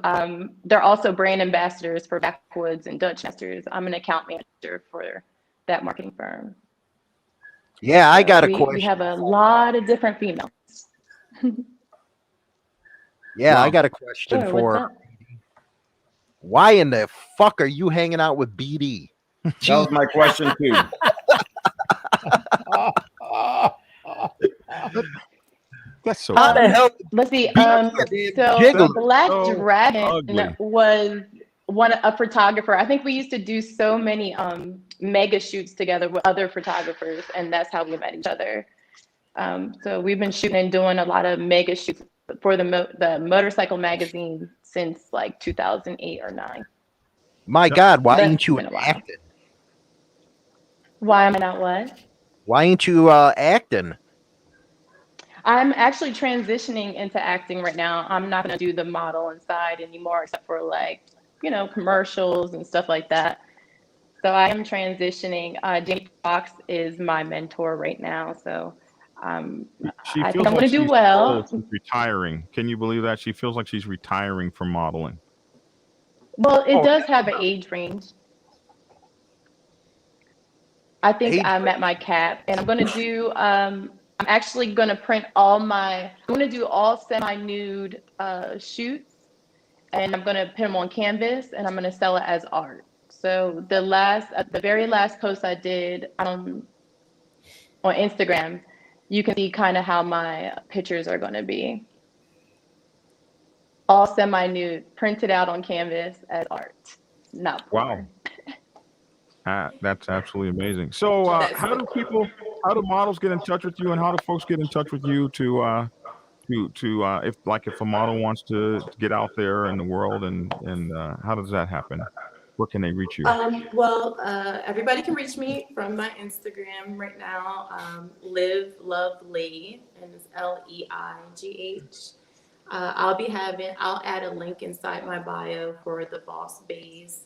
they're also brand ambassadors for Backwoods and Dutch Masters. I'm an account manager for that marketing firm. Yeah, I got a question. We have a lot of different females. Yeah, I got a question for why in the fuck are you hanging out with BD? That was my question too. That's so How the hell? Let's see. So Jiggle. Black so Dragon ugly. was a photographer. I think we used to do so many mega shoots together with other photographers, and that's how we met each other. So we've been shooting and doing a lot of mega shoots for the motorcycle magazine since like 2008 or 9. My God, why That's ain't you been a while. acting? Why am I not what? Why ain't you acting? I'm actually transitioning into acting right now. I'm not going to do the modeling side anymore, except for like, commercials and stuff like that. So I am transitioning. Jamie Foxx is my mentor right now. So She I feels think I'm like going to do she's well. she's retiring. Can you believe that? She feels like she's retiring from modeling. Well, it does have an age range. I think Age I'm at my cap, and I'm going to do. I'm actually going to print I'm going to do all semi-nude shoots, and I'm going to put them on canvas, and I'm going to sell it as art. So the very last post I did on Instagram, you can see kind of how my pictures are going to be. All semi-nude, printed out on canvas as art, not porn. That's absolutely amazing. So, how do models get in touch with you, and how do folks get in touch with you if a model wants to get out there in the world, and how does that happen? Where can they reach you? Well, everybody can reach me from my Instagram right now. Live Love Leigh, and it's Leigh. I'll add a link inside my bio for the Boss Bays,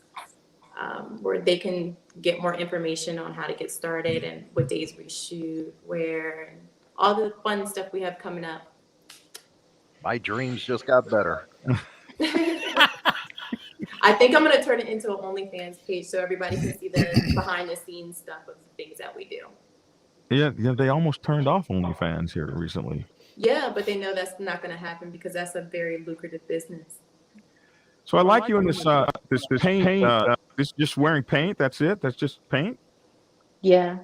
where they can get more information on how to get started and what days we shoot, where, and all the fun stuff we have coming up. My dreams just got better. I think I'm gonna turn it into an OnlyFans page so everybody can see the behind the scenes stuff of the things that we do. Yeah, they almost turned off OnlyFans here recently. Yeah, but they know that's not gonna happen because that's a very lucrative business. So I like you in this paint. This just wearing paint. That's it. That's just paint. Yeah.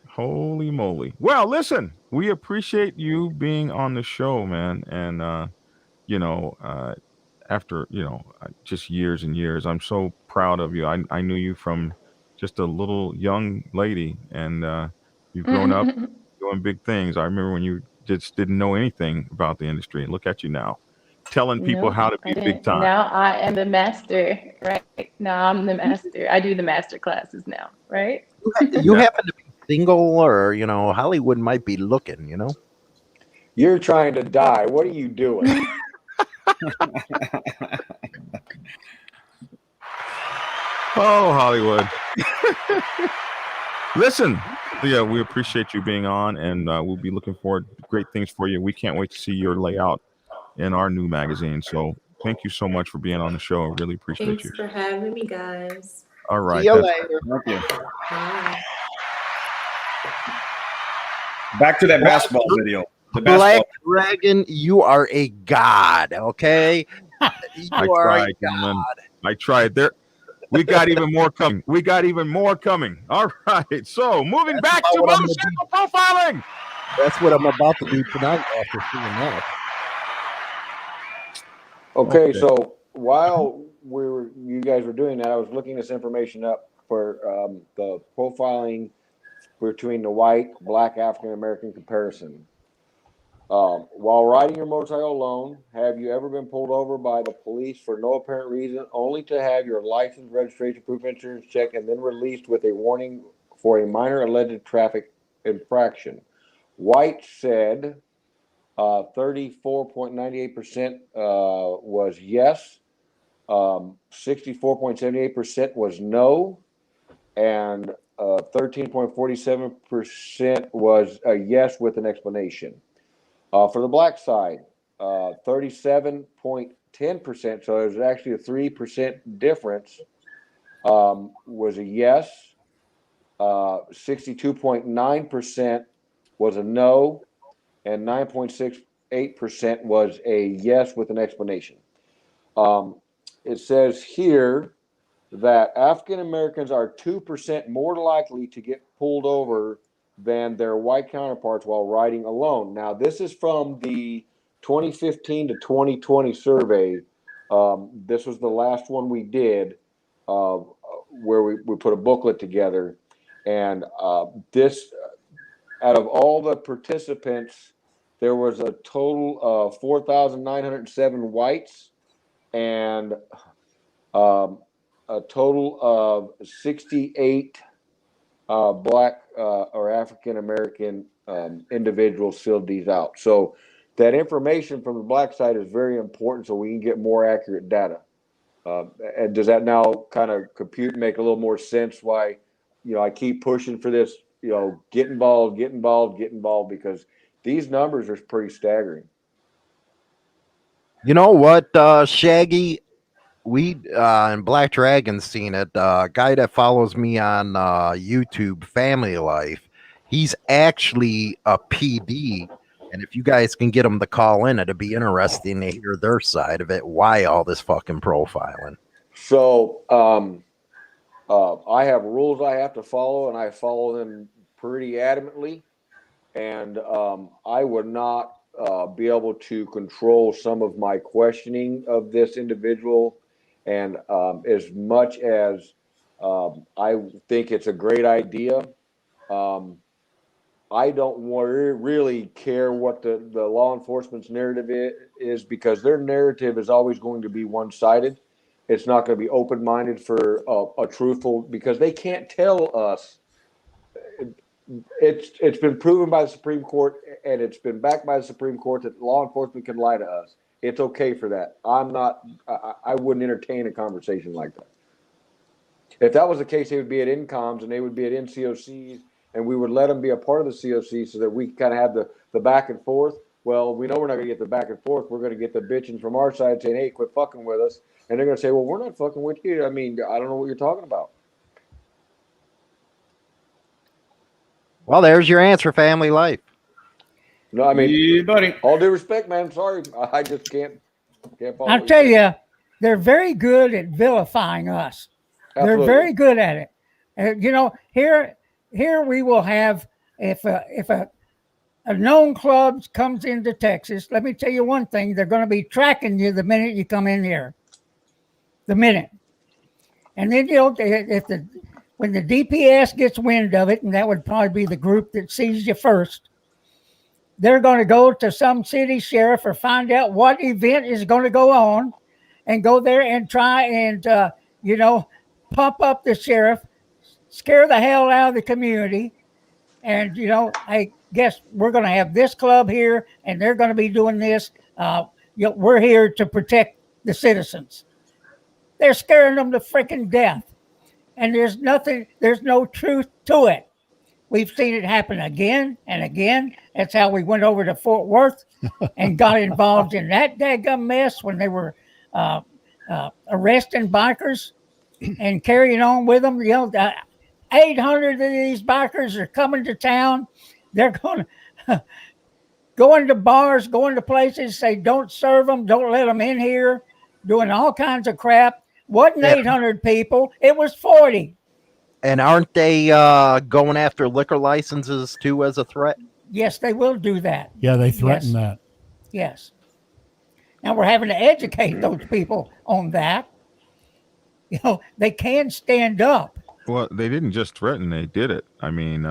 Holy moly! Well, listen, we appreciate you being on the show, man, and you know, after just years and years, I'm so proud of you. I knew you from just a little young lady, and you've grown up doing big things. I remember when you just didn't know anything about the industry, and look at you now, telling people No, how to I be big didn't. time. Now I am the master, right? Now I'm the master. I do the master classes now, right? You Yeah. happen to be single, or Hollywood might be looking. You're trying to die. What are you doing? Oh, Hollywood. Listen, yeah, we appreciate you being on, and we'll be looking forward to great things for you. We can't wait to see your layout in our new magazine. So thank you so much for being on the show. I really appreciate Thanks you. for having me, guys. All right. See you later. Thank you. Bye. Back to that basketball video. The Black basketball. Dragon, you are a god. Okay, you I are a tried, gentlemen. I tried. There, we got even more coming. We got even more coming. All right. So moving back to motorcycle profiling. That's what I'm about to do tonight after seeing that. Okay, so while you guys were doing that, I was looking this information up for the profiling between the white, black, African American comparison. While riding your motorcycle alone, have you ever been pulled over by the police for no apparent reason, only to have your license, registration, proof of insurance checked, and then released with a warning for a minor alleged traffic infraction? White said 34.98% was yes, 64.78% was no, and 13.47% was a yes with an explanation. For the black side, 37.10%, so there's actually a 3% difference, was a yes. 62.9% was a no, and 9.68% was a yes with an explanation. It says here that African Americans are 2% more likely to get pulled over than their white counterparts while riding alone. Now, this is from the 2015 to 2020 survey. This was the last one we did, where we put a booklet together. And this, out of all the participants, there was a total of 4,907 whites and a total of 68 Black or African American individuals filled these out. So that information from the Black side is very important, so we can get more accurate data. And does that now kind of compute and make a little more sense why, I keep pushing for this, get involved, because these numbers are pretty staggering. You know what, Shaggy? We and Black Dragon's seen it. A guy that follows me on YouTube, Family Life, he's actually a PD. And if you guys can get him to call in, it'd be interesting to hear their side of it. Why all this fucking profiling? So I have rules I have to follow, and I follow them pretty adamantly. And I would not be able to control some of my questioning of this individual. And as much as I think it's a great idea, I don't really care what the law enforcement's narrative is, because their narrative is always going to be one-sided. It's not going to be open-minded for a truthful, because they can't tell us. It's been proven by the Supreme Court, and it's been backed by the Supreme Court, that law enforcement can lie to us. It's okay for that. I wouldn't entertain a conversation like that. If that was the case, they would be at INCOMs and they would be at NCOCs, and we would let them be a part of the COC so that we kind of have the back and forth. Well, we know we're not going to get the back and forth. We're going to get the bitching from our side saying, hey, quit fucking with us. And they're going to say, well, we're not fucking with you. I mean, I don't know what you're talking about. Well, there's your answer, Family Life. No, I mean, yeah, buddy. All due respect, man. Sorry. I just can't follow. I'll tell you, they're very good at vilifying us. Absolutely. They're very good at it. Here we will have, if a known club comes into Texas, let me tell you one thing: they're going to be tracking you the minute you come in here. The minute, and then when the DPS gets wind of it, and that would probably be the group that sees you first, they're going to go to some city sheriff or find out what event is going to go on, and go there and try and pump up the sheriff, scare the hell out of the community. And, I guess we're going to have this club here, and they're going to be doing this. We're here to protect the citizens. They're scaring them to freaking death. And there's no truth to it. We've seen it happen again and again. That's how we went over to Fort Worth and got involved in that daggum mess when they were arresting bikers and carrying on with them. 800 of these bikers are coming to town. They're going to go into bars, go into places, say don't serve them, don't let them in here, doing all kinds of crap. Wasn't 800 people, it was 40. And aren't they going after liquor licenses too as a threat? Yes, they will do that. Yeah, they threaten that. Yes. Now we're having to educate those people on that. They can stand up. Well, they didn't just threaten; they did it. I mean,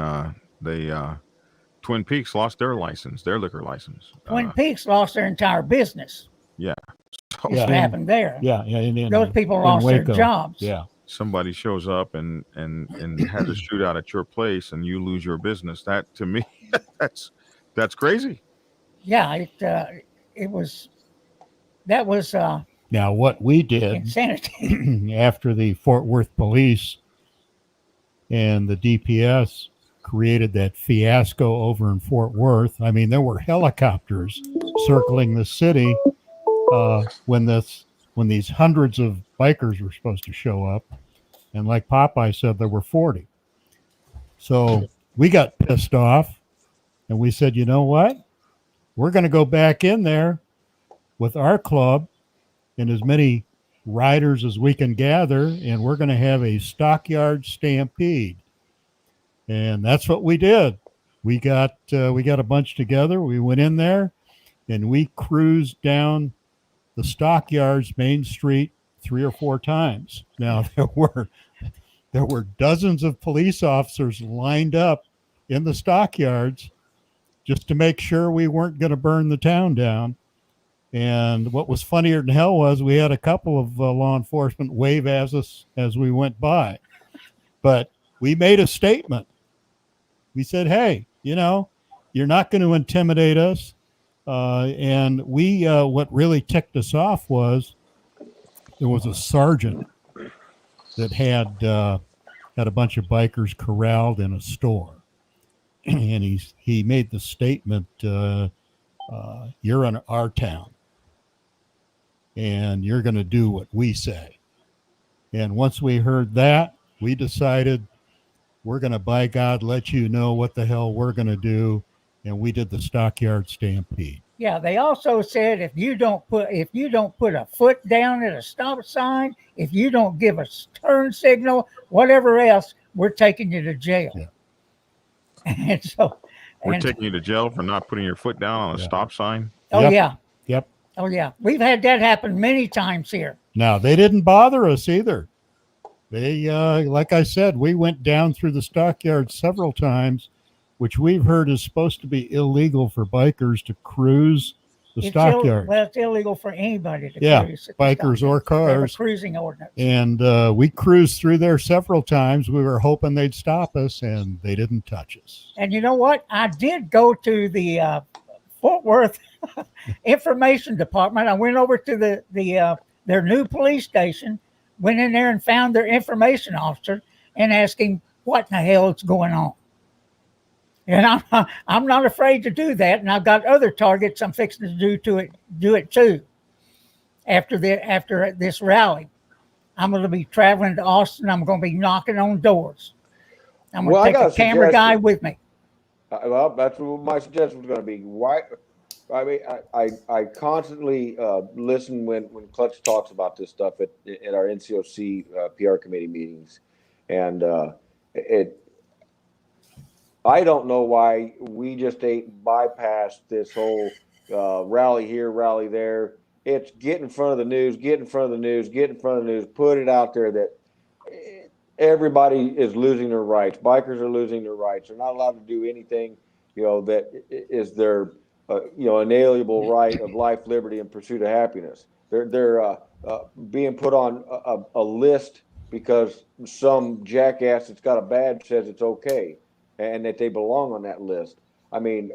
Twin Peaks lost their license, their liquor license. Twin Peaks lost their entire business. Yeah. So, what happened there? Yeah. Those people lost their jobs. Yeah. Somebody shows up and has a shootout at your place, and you lose your business. That, to me, that's crazy. Yeah, it was. That was. Now, what we did insanity after the Fort Worth police and the DPS created that fiasco over in Fort Worth. I mean, there were helicopters circling the city when these hundreds of bikers were supposed to show up. And like Popeye said, there were 40. So we got pissed off and we said, you know what? We're going to go back in there with our club and as many riders as we can gather, and we're going to have a stockyard stampede. And that's what we did. we got a bunch together. We went in there, and we cruised down the stockyards, Main Street, 3 or 4 times. Now there were dozens of police officers lined up in the stockyards just to make sure we weren't going to burn the town down. And what was funnier than hell was we had a couple of law enforcement wave at us as we went by. But we made a statement. We said, hey, you're not going to intimidate us. And what really ticked us off was there was a sergeant that had a bunch of bikers corralled in a store. And he made the statement, you're in our town, and you're going to do what we say. And once we heard that, we decided we're going to, by God, let you know what the hell we're going to do. And we did the Stockyard Stampede. Yeah, they also said if you don't put a foot down at a stop sign, if you don't give a turn signal, whatever else, we're taking you to jail. Yeah. And so we're taking you to jail for not putting your foot down on a stop sign. Oh, Yep. yeah. Yep. Oh, yeah. We've had that happen many times here. Now, they didn't bother us either. They, like I said, we went down through the stockyard several times, which we've heard is supposed to be illegal for bikers to cruise the stockyard. Well, it's illegal for anybody to cruise. Bikers or cars. Cruising ordinance. And we cruised through there several times. We were hoping they'd stop us, and they didn't touch us. And you know what? I did go to the Fort Worth Information Department. I went over to their new police station, went in there and found their information officer and asked him what in the hell is going on. And I'm not afraid to do that. And I've got other targets I'm fixing to do it too. After this rally, I'm going to be traveling to Austin. I'm going to be knocking on doors. I'm going to take a camera guy with me. Well, that's what my suggestion was going to be. Why? I mean, I constantly listen when Clutch talks about this stuff at our NCOC PR committee meetings, and I don't know why we just ain't bypassed this whole rally here, rally there. It's get in front of the news, put it out there that everybody is losing their rights. Bikers are losing their rights. They're not allowed to do anything, that is their, inalienable right of life, liberty, and pursuit of happiness. They're being put on a list because some jackass that's got a badge says it's okay and that they belong on that list. I mean,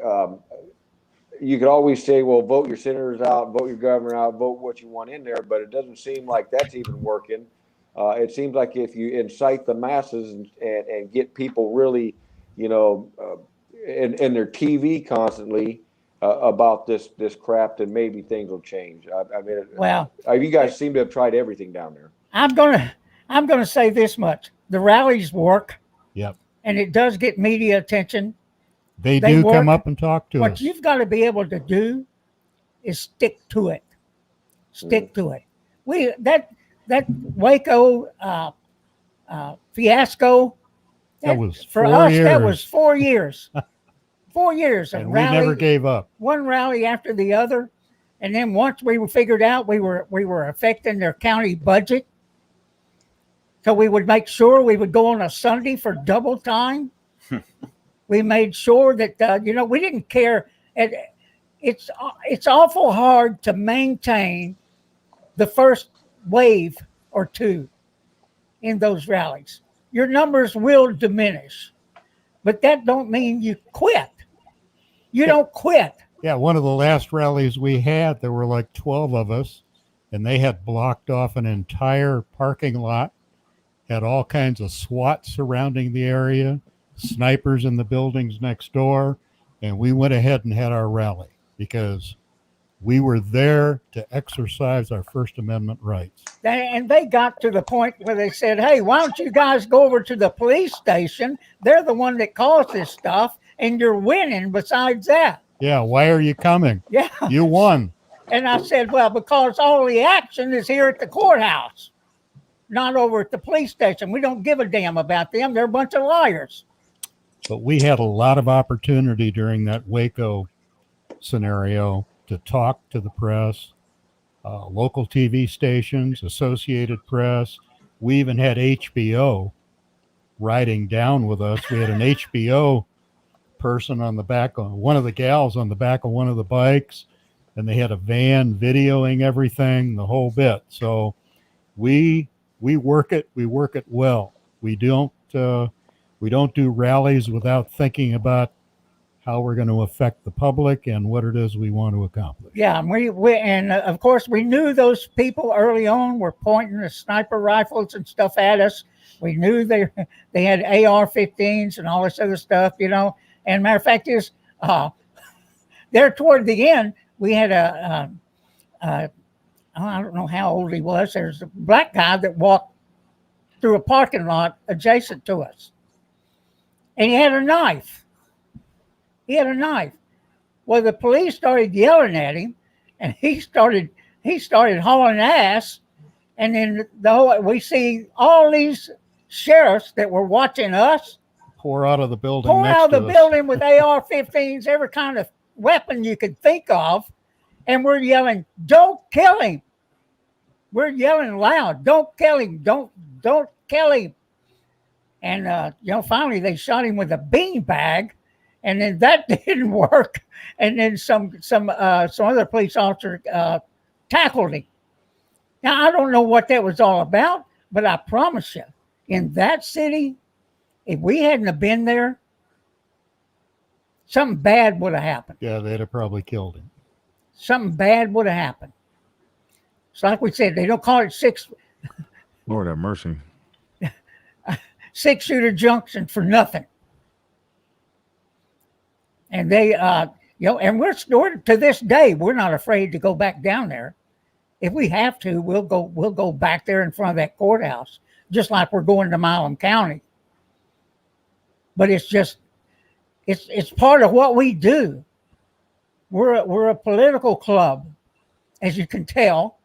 you could always say, well, vote your senators out, vote your governor out, vote what you want in there, but it doesn't seem like that's even working. It seems like if you incite the masses and get people really, in their TV constantly about this crap, then maybe things will change. I mean, well, you guys seem to have tried everything down there. I'm gonna say this much: the rallies work. Yep. And it does get media attention. They do work. Come up and talk to us. What you've got to be able to do is stick to it. Stick to it. That Waco fiasco. That was for us. That was 4 years. 4 years of and rally. We never gave up. One rally after the other, and then once we figured out we were affecting their county budget, so we would make sure we would go on a Sunday for double time. We made sure that we didn't care. It's awful hard to maintain the first wave or two in those rallies. Your numbers will diminish, but that don't mean you quit. You don't quit. Yeah, one of the last rallies we had, there were like 12 of us, and they had blocked off an entire parking lot, had all kinds of SWAT surrounding the area, snipers in the buildings next door, and we went ahead and had our rally because we were there to exercise our First Amendment rights. And they got to the point where they said, hey, why don't you guys go over to the police station? They're the one that caused this stuff, and you're winning besides that. Yeah, why are you coming? Yeah. You won. And I said, well, because all the action is here at the courthouse, not over at the police station. We don't give a damn about them. They're a bunch of liars. but we had a lot of opportunity during that Waco scenario to talk to the press, local TV stations, Associated Press. We even had HBO riding down with us. We had an HBO person on the back of one of the gals on the back of one of the bikes, and they had a van videoing everything, the whole bit. So we work it well. We don't do rallies without thinking about how we're going to affect the public and what it is we want to accomplish. Yeah, and of course we knew those people early on were pointing the sniper rifles and stuff at us. We knew they had AR-15s and all this other stuff, you know. And matter of fact is, there toward the end we had I don't know how old he was. There's a black guy that walked through a parking lot adjacent to us, and he had a knife. Well, the police started yelling at him, and he started hauling ass. And then we see all these sheriffs that were watching us pour out of the building with AR-15s, every kind of weapon you could think of, and we're yelling, "Don't kill him!" We're yelling loud, "Don't kill him! Don't kill him!" And finally they shot him with a beanbag. And then that didn't work. And then some other police officer tackled him. Now, I don't know what that was all about, but I promise you, in that city, if we hadn't have been there, something bad would have happened. Yeah, they'd have probably killed him. Something bad would have happened. It's like we said, they don't call it Lord have mercy. 6-shooter junction for nothing. And they, and we're to this day, we're not afraid to go back down there. If we have to, we'll go back there in front of that courthouse, just like we're going to Milam County. But it's just, it's part of what we do. We're a political club, as you can tell,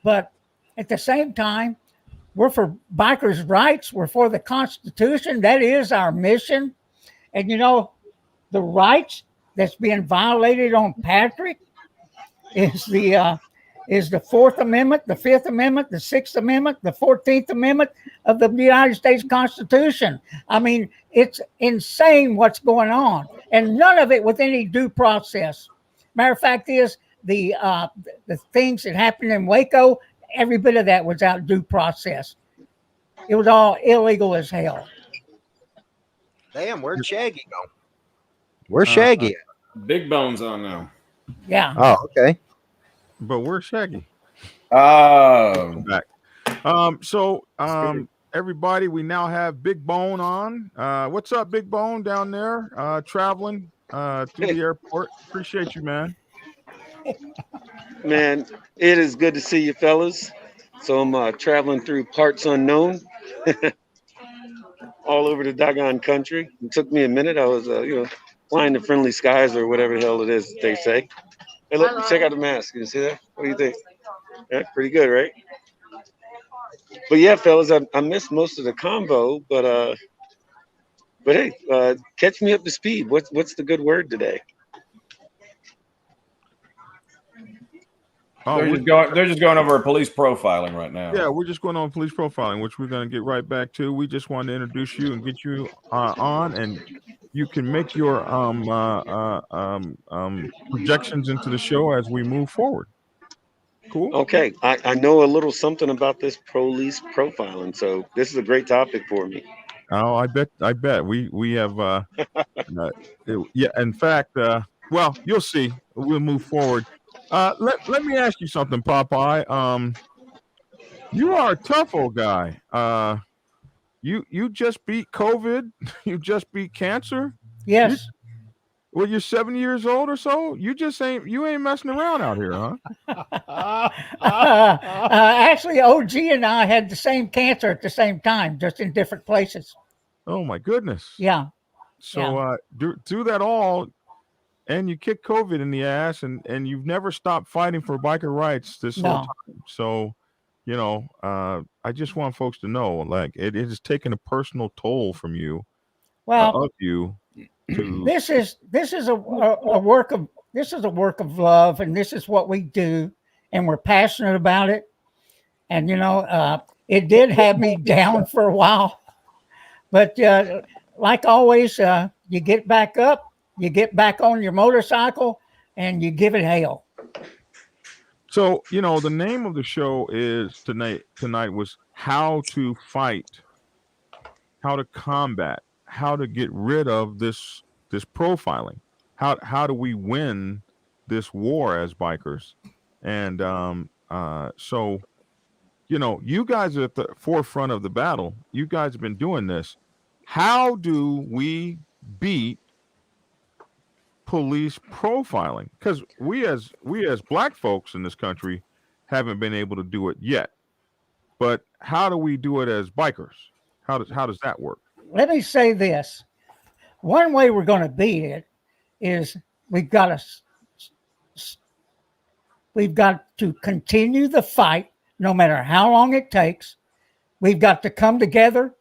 but at the same time, we're for bikers' rights. We're for the Constitution. That is our mission. And the rights that's being violated on Patrick is the Fourth Amendment, the Fifth Amendment, the Sixth Amendment, the 14th Amendment of the United States Constitution. I mean, it's insane what's going on, and none of it with any due process. Matter of fact is the things that happened in Waco, every bit of that was out due process. It was all illegal as hell. Damn, where'd Shaggy go? Where's Shaggy at? Big Bone's on now. Yeah. Oh, okay. But where's Shaggy? Back. Everybody, we now have Big Bone on. What's up, Big Bone, down there, traveling through the airport? Appreciate you, man. Man, it is good to see you, fellas. So I'm traveling through parts unknown, all over the doggone country. It took me a minute. I was, flying to friendly skies or whatever the hell it is that they say. Hey, look, check out the mask. You see that? What do you think? Yeah, pretty good, right? But yeah, fellas, I missed most of the convo, but hey, catch me up to speed. What's the good word today? They're just going over police profiling right now. Yeah, we're just going on police profiling, which we're going to get right back to. We just wanted to introduce you and get you on, and you can make your projections into the show as we move forward. Cool. Okay, I know a little something about this police profiling, so this is a great topic for me. Oh, I bet we have yeah. In fact, well, you'll see. We'll move forward. Let me ask you something, Popeye. You are a tough old guy. You just beat COVID. You just beat cancer. Yes. You're 7 years old or so. You ain't messing around out here, huh? Actually, OG and I had the same cancer at the same time, just in different places. Oh my goodness. Yeah. So do that all. And you kick COVID in the ass, and you've never stopped fighting for biker rights this whole time. So, I just want folks to know, like, it has taken a personal toll from you Well, of you to this is a work of love, and this is what we do, and we're passionate about it. And it did have me down for a while, but like always, you get back up, you get back on your motorcycle, and you give it hell. So, the name of the show is tonight was how to fight, how to combat, how to get rid of this profiling. How do we win this war as bikers? And so, you guys are at the forefront of the battle. You guys have been doing this. How do we beat police profiling? Because we as black folks in this country haven't been able to do it yet. But how do we do it as bikers? How does that work? Let me say this. One way we're going to beat it is we've got to continue the fight no matter how long it takes. We've got to come together,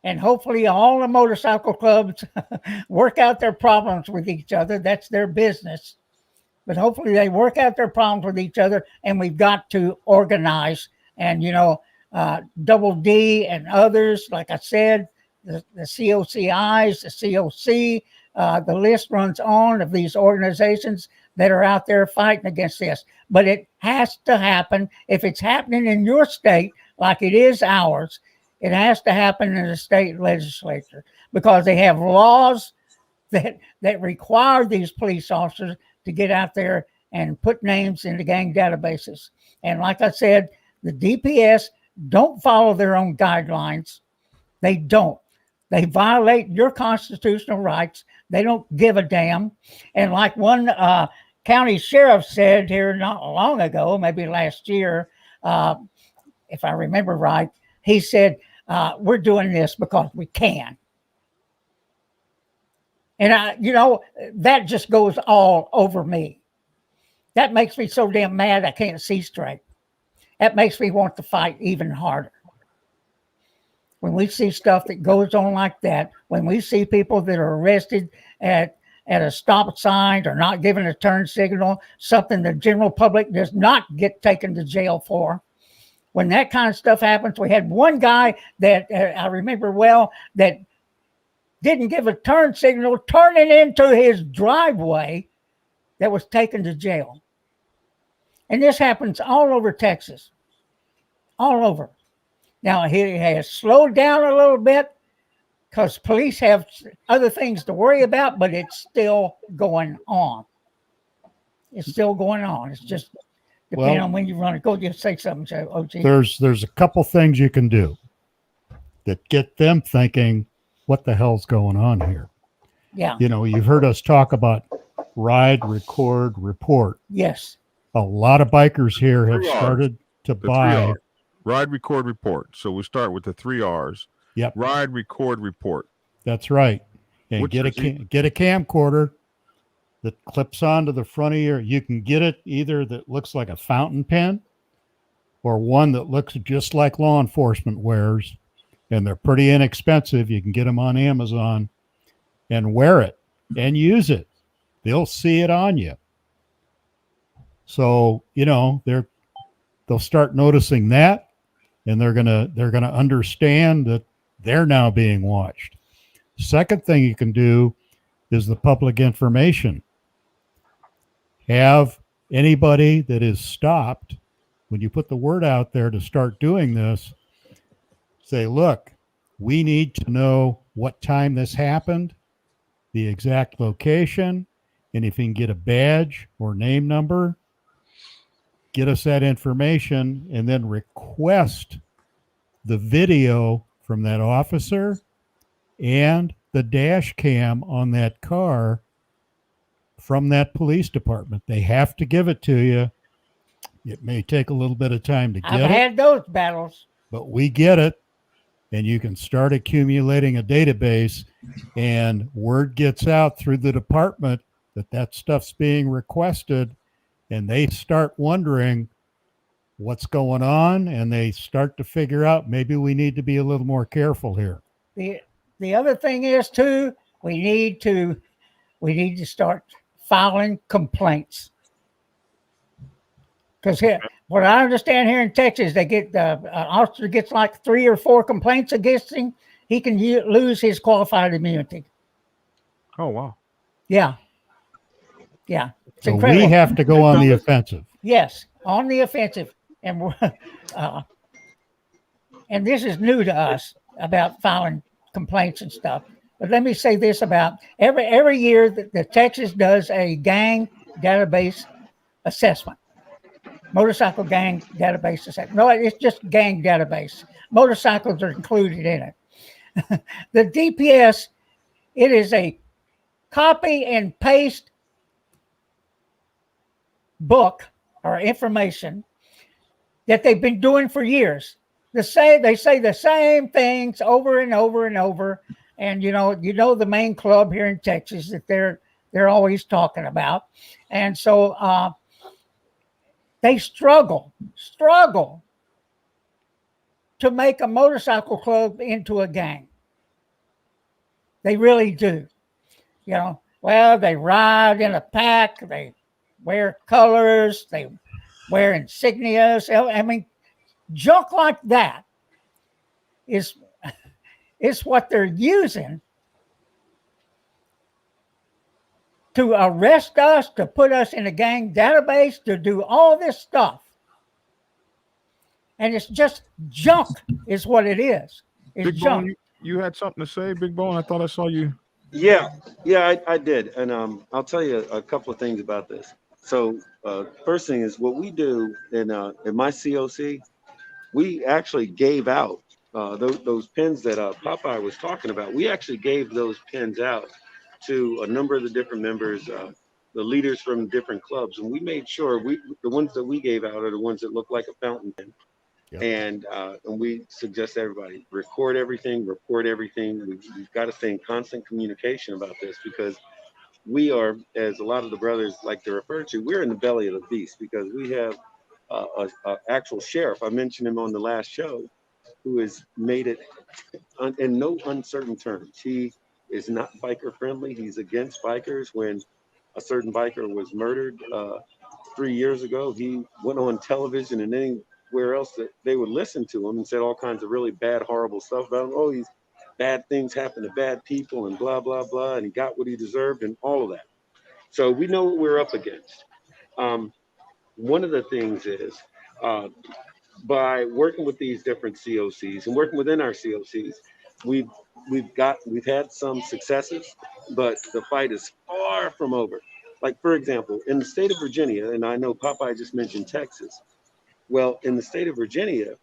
and hopefully all the motorcycle clubs work out their problems with each other. That's their business. But hopefully they work out their problems with each other, and we've got to organize. And, Double D and others, like I said, the COCIs, the COC, the list runs on of these organizations that are out there fighting against this. But it has to happen. If it's happening in your state, like it is ours, it has to happen in the state legislature, because they have laws that require these police officers to get out there and put names in the gang databases. And like I said, the DPS don't follow their own guidelines. They don't. They violate your constitutional rights. They don't give a damn. And like one county sheriff said here not long ago, maybe last year, if I remember right, he said, we're doing this because we can. And that just goes all over me. That makes me so damn mad I can't see straight. That makes me want to fight even harder. When we see stuff that goes on like that, when we see people that are arrested at a stop sign or not given a turn signal, something the general public does not get taken to jail for. When that kind of stuff happens, we had one guy that I remember well that didn't give a turn signal, turning into his driveway, that was taken to jail. And this happens all over Texas, all over. Now, he has slowed down a little bit because police have other things to worry about, but it's still going on. It's still going on. It's just depending on when you run it. Go just say something, OG. There's a couple things you can do that get them thinking, what the hell's going on here? Yeah. You've heard us talk about ride, record, report. Yes. A lot of bikers here have started to buy ride, record, report. So we start with the 3 R's. Yep. Ride, record, report. That's right. And get a camcorder that clips onto the front of you can get it either that looks like a fountain pen or one that looks just like law enforcement wears, and they're pretty inexpensive. You can get them on Amazon and wear it and use it. They'll see it on you. So, they'll start noticing that, and they're gonna understand that they're now being watched. Second thing you can do is the public information. Have anybody that is stopped, when you put the word out there to start doing this, say, look, we need to know what time this happened, the exact location, and if you can get a badge or name number, get us that information, and then request the video from that officer and the dash cam on that car from that police department. They have to give it to you. It may take a little bit of time to get it. I've had those battles. But we get it, and you can start accumulating a database, and word gets out through the department that stuff's being requested, and they start wondering what's going on, and they start to figure out maybe we need to be a little more careful here. the other thing is too, we need to start filing complaints. Because here, what I understand here in Texas, they get the officer gets like 3 or 4 complaints against him, he can lose his qualified immunity. Oh wow. Yeah, yeah, it's So incredible. we have to go on the offensive. Yes, on the offensive, and and this is new to us about filing complaints and stuff. But let me say this about every year the Texas does a gang database assessment. Motorcycle gang database assessment. No, it's just gang database. Motorcycles are included in it. The DPS, it is a copy and paste book or information that they've been doing for years. They say the same things over and over and over. And you know the main club here in Texas that they're always talking about. And so they struggle to make a motorcycle club into a gang. They really do. You know, well, they ride in a pack, they wear colors, they wear insignias. I mean, junk like that is what they're using to arrest us, to put us in a gang database, to do all this stuff. And it's just junk is what it is. It's Big junk. Bone, you had something to say, Big Bone? I thought I saw you. Yeah, I did, and I'll tell you a couple of things about this. So, first thing is what we do in my COC, we actually gave out those pins that Popeye was talking about. We actually gave those pins out to a number of the different members, the leaders from different clubs, and we made sure the ones that we gave out are the ones that look like a fountain pen. Yep. And we suggest everybody record everything, report everything. We've got to stay in constant communication about this because we are, as a lot of the brothers like to refer to, we're in the belly of the beast because we have an actual sheriff. I mentioned him on the last show, who has made it in no uncertain terms. He is not biker friendly. He's against bikers. When a certain biker was murdered 3 years ago, he went on television and anywhere else that they would listen to him and said all kinds of really bad, horrible stuff about him. Oh, these bad things happen to bad people and blah, blah, blah. And he got what he deserved and all of that. So we know what we're up against. One of the things is by working with these different COCs and working within our COCs, we've had some successes, but the fight is far from over. Like, for example, in the state of Virginia, and I know Popeye just mentioned Texas. Well, in the state of Virginia,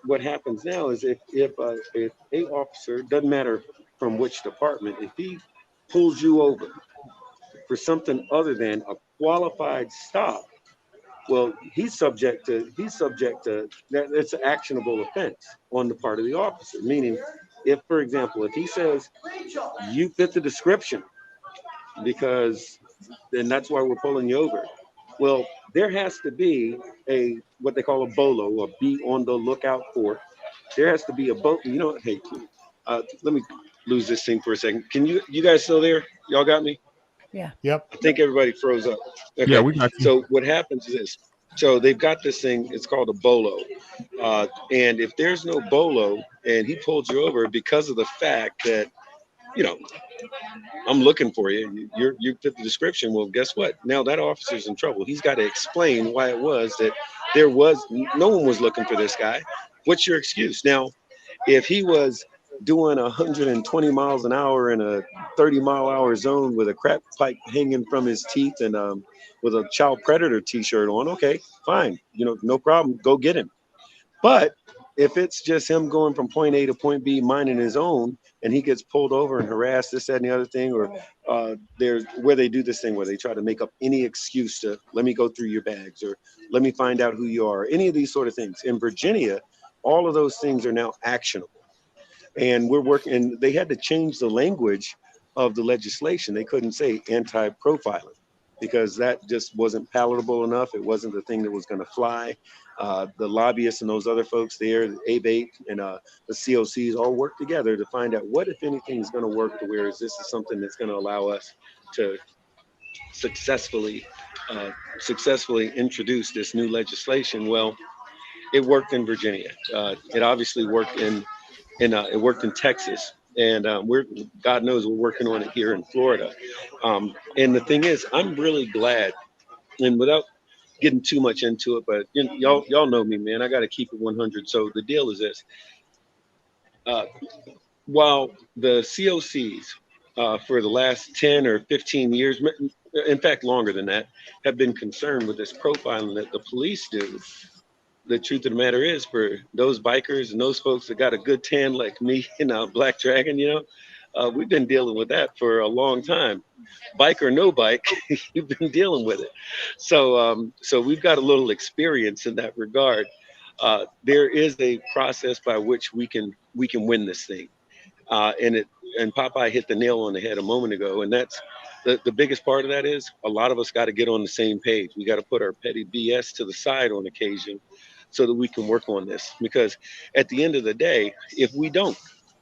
what happens now is if a officer, doesn't matter from which department, if he pulls you over for something other than a qualified stop, well, he's subject to that. It's an actionable offense on the part of the officer. Meaning, if, for example, if he says you fit the description, because then that's why we're pulling you over. Well, there has to be what they call a BOLO, a be on the lookout for. There has to be a boat. You know, hey, let me lose this thing for a second. Can you guys still there? Y'all got me? Yeah. Yep. I think everybody froze up. Okay. Yeah, we got you. So what happens is this. So they've got this thing, it's called a BOLO. And if there's no BOLO and he pulls you over because of the fact that, you know, I'm looking for you, you fit the description, well, guess what? Now that officer's in trouble. He's got to explain why it was that no one was looking for this guy. What's your excuse? Now, if he was doing 120 miles an hour in a 30-mile-an-hour zone with a crack pipe hanging from his teeth and with a child predator t-shirt on, okay, fine, you know, no problem, go get him. But if it's just him going from point A to point B, minding his own, and he gets pulled over and harassed, this, that, and the other thing, or there's where they do this thing where they try to make up any excuse to let me go through your bags or let me find out who you are, any of these sort of things. In Virginia, all of those things are now actionable. And we're working, and they had to change the language of the legislation. They couldn't say anti-profiling because that just wasn't palatable enough. It wasn't the thing that was going to fly. the lobbyists and those other folks there, the ABATE and the COCs all work together to find out what, if anything, is going to work to where this is something that's going to allow us to successfully introduce this new legislation. Well, it worked in Virginia. It obviously worked it worked in Texas, and God knows we're working on it here in Florida. And the thing is, I'm really glad, and without getting too much into it, but y'all know me, man. I got to keep it 100. So the deal is this: while the COCs for the last 10 or 15 years, in fact longer than that, have been concerned with this profiling that the police do, the truth of the matter is, for those bikers and those folks that got a good tan like me and Black Dragon, we've been dealing with that for a long time. Bike or no bike, you've been dealing with it. So we've got a little experience in that regard. There is a process by which we can win this thing, and Popeye hit the nail on the head a moment ago, and that's the biggest part of that is a lot of us got to get on the same page. We got to put our petty BS to the side on occasion so that we can work on this, because at the end of the day, if we don't,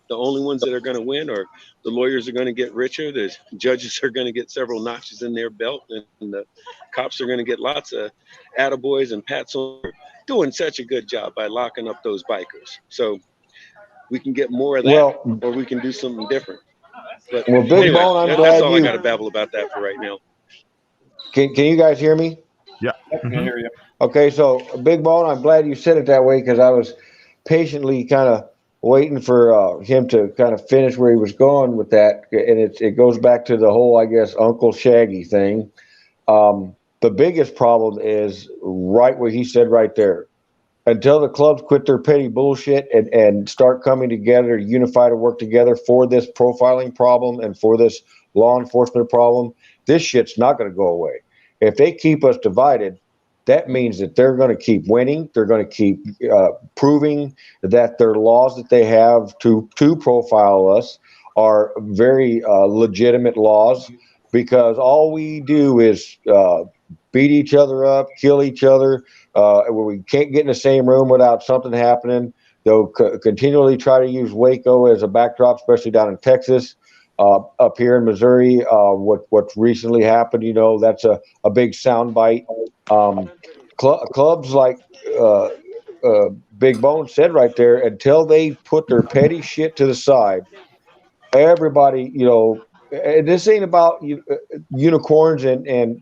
the only ones that are going to win are the lawyers are going to get richer, the judges are going to get several notches in their belt, and the cops are going to get lots of attaboys and pats on doing such a good job by locking up those bikers. So we can get more of that, or we can do something different. But Big anyway, Bone, I'm that's glad all I you. got to babble about that for right now. Can you guys hear me? Yeah. I can hear you. Okay, so Big Bone, I'm glad you said it that way, because I was patiently kind of waiting for him to kind of finish where he was going with that, and it goes back to the whole, I guess, Uncle Shaggy thing. The biggest problem is right what he said right there. Until the clubs quit their petty bullshit and start coming together, unify to work together for this profiling problem and for this law enforcement problem, this shit's not going to go away. If they keep us divided, that means that they're going to keep winning. They're going to keep proving that their laws that they have to profile us are very legitimate laws, because all we do is beat each other up, kill each other. Where we can't get in the same room without something happening. They'll continually try to use Waco as a backdrop, especially down in Texas. Up here in Missouri, what's recently happened, that's a big soundbite. Clubs like Big Bone said right there, until they put their petty shit to the side, everybody, this ain't about unicorns and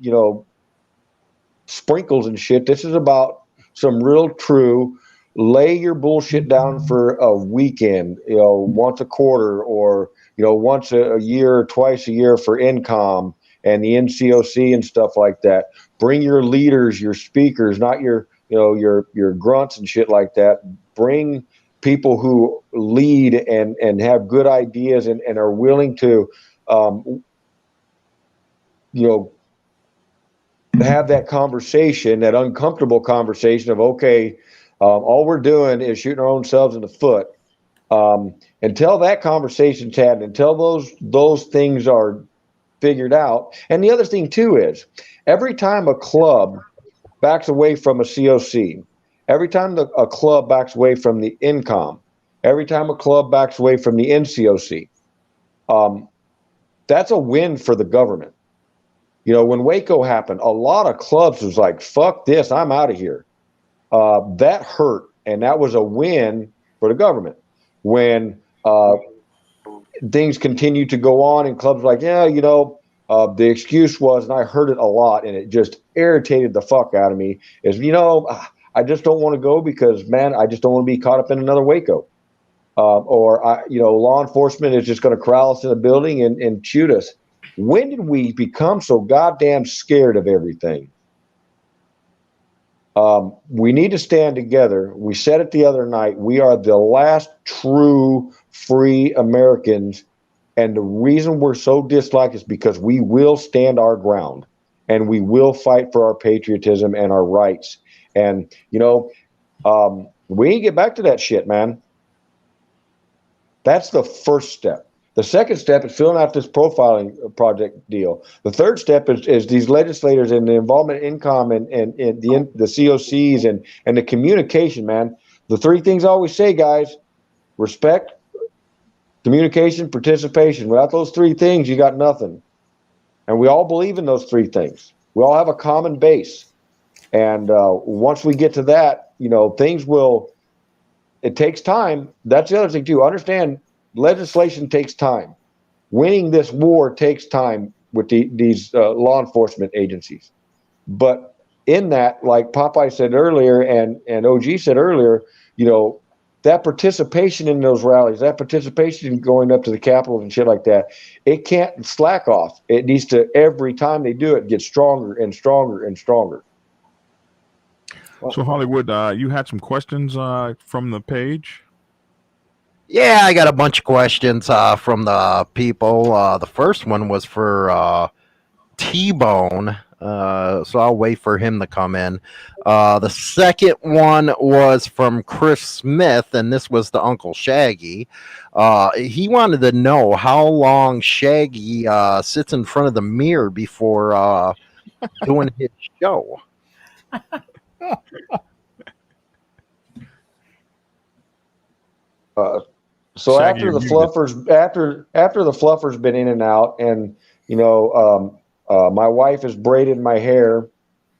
sprinkles and shit. This is about some real true, lay your bullshit down for a weekend, once a quarter, or once a year or twice a year for INCOM and the NCOC and stuff like that. Bring your leaders, your speakers, not your grunts and shit like that. Bring people who lead and have good ideas and are willing to have that conversation, that uncomfortable conversation of, okay, all we're doing is shooting our own selves in the foot. Until that conversation's had, until those things are figured out. And the other thing too is, every time a club backs away from a COC, every time a club backs away from the INCOM, every time a club backs away from the NCOC, that's a win for the government. When Waco happened, a lot of clubs was like, fuck this, I'm out of here. That hurt, and that was a win for the government. When things continued to go on and clubs were like, the excuse was, and I heard it a lot, and it just irritated the fuck out of me, is, I just don't want to go because, man, I just don't want to be caught up in another Waco. Or law enforcement is just going to corral us in a building and shoot us. When did we become so goddamn scared of everything? We need to stand together. We said it the other night. We are the last true free Americans. And the reason we're so disliked is because we will stand our ground and we will fight for our patriotism and our rights. And, we need to get back to that shit, man. That's the first step. The second step is filling out this profiling project deal. The third step is these legislators and the involvement in INCOM and the COCs and the communication, man. The three things I always say, guys: respect, communication, participation. Without those three things, you got nothing. And we all believe in those three things. We all have a common base. And once we get to that, things will, it takes time. That's the other thing too. Understand, legislation takes time. Winning this war takes time with these law enforcement agencies. But in that, like Popeye said earlier and OG said earlier, that participation in those rallies, that participation in going up to the Capitol and shit like that, it can't slack off. It needs to, every time they do it, get stronger and stronger and stronger. So Hollywood, you had some questions from the page? Yeah, I got a bunch of questions from the people. The first one was for T-Bone, so I'll wait for him to come in. The second one was from Chris Smith, and this was the Uncle Shaggy. He wanted to know how long Shaggy sits in front of the mirror before doing his show. So Shaggy, after the fluffer's been in and out, and my wife has braided my hair,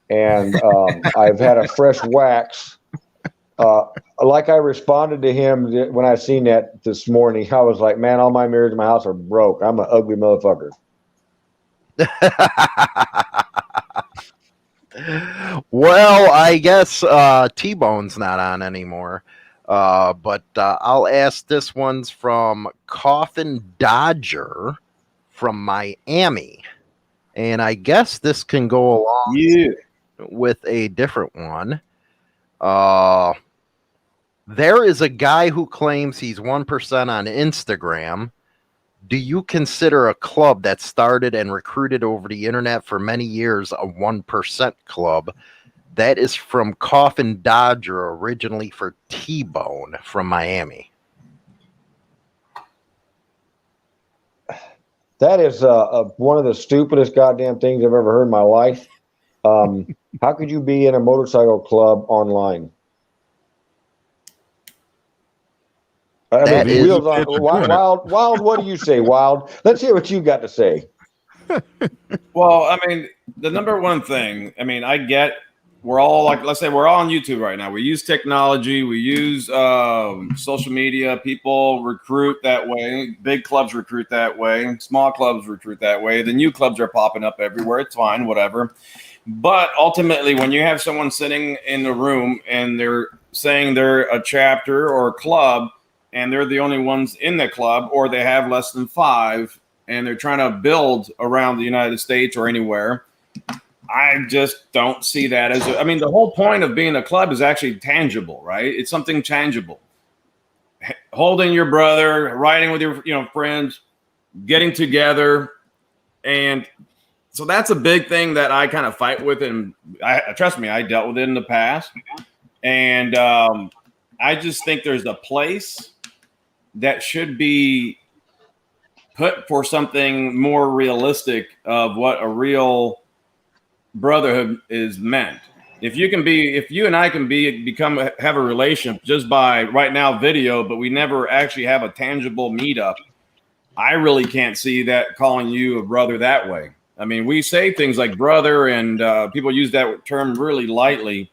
and I've had a fresh wax. Like I responded to him when I seen that this morning, I was like, "Man, all my mirrors in my house are broke. I'm an ugly motherfucker." Well, I guess T-Bone's not on anymore. But I'll ask this one's from Coffin Dodger from Miami. And I guess this can go along with a different one. There is a guy who claims he's 1% on Instagram. Do you consider a club that started and recruited over the internet for many years a 1% club? That is from Coffin Dodger, originally for T-Bone from Miami. That is one of the stupidest goddamn things I've ever heard in my life. How could you be in a motorcycle club online? Wild, what do you say, Wild? Let's hear what you got to say. Well, I mean, the number one thing, I get we're all like, let's say we're all on YouTube right now. We use technology, we use social media. People recruit that way. Big clubs recruit that way. Small clubs recruit that way. The new clubs are popping up everywhere. It's fine, whatever. But ultimately, when you have someone sitting in the room and they're saying they're a chapter or a club, and they're the only ones in the club, or they have less than 5, and they're trying to build around the United States or anywhere, I just don't see that as the whole point of being a club is actually tangible, right? It's something tangible. Holding your brother, riding with your friends, getting together. And so that's a big thing that I kind of fight with. And trust me, I dealt with it in the past. And I just think there's a place that should be put for something more realistic of what a real brotherhood is meant. If you and I can have a relationship just by right now video, but we never actually have a tangible meetup, I really can't see that calling you a brother that way. We say things like brother, and people use that term really lightly,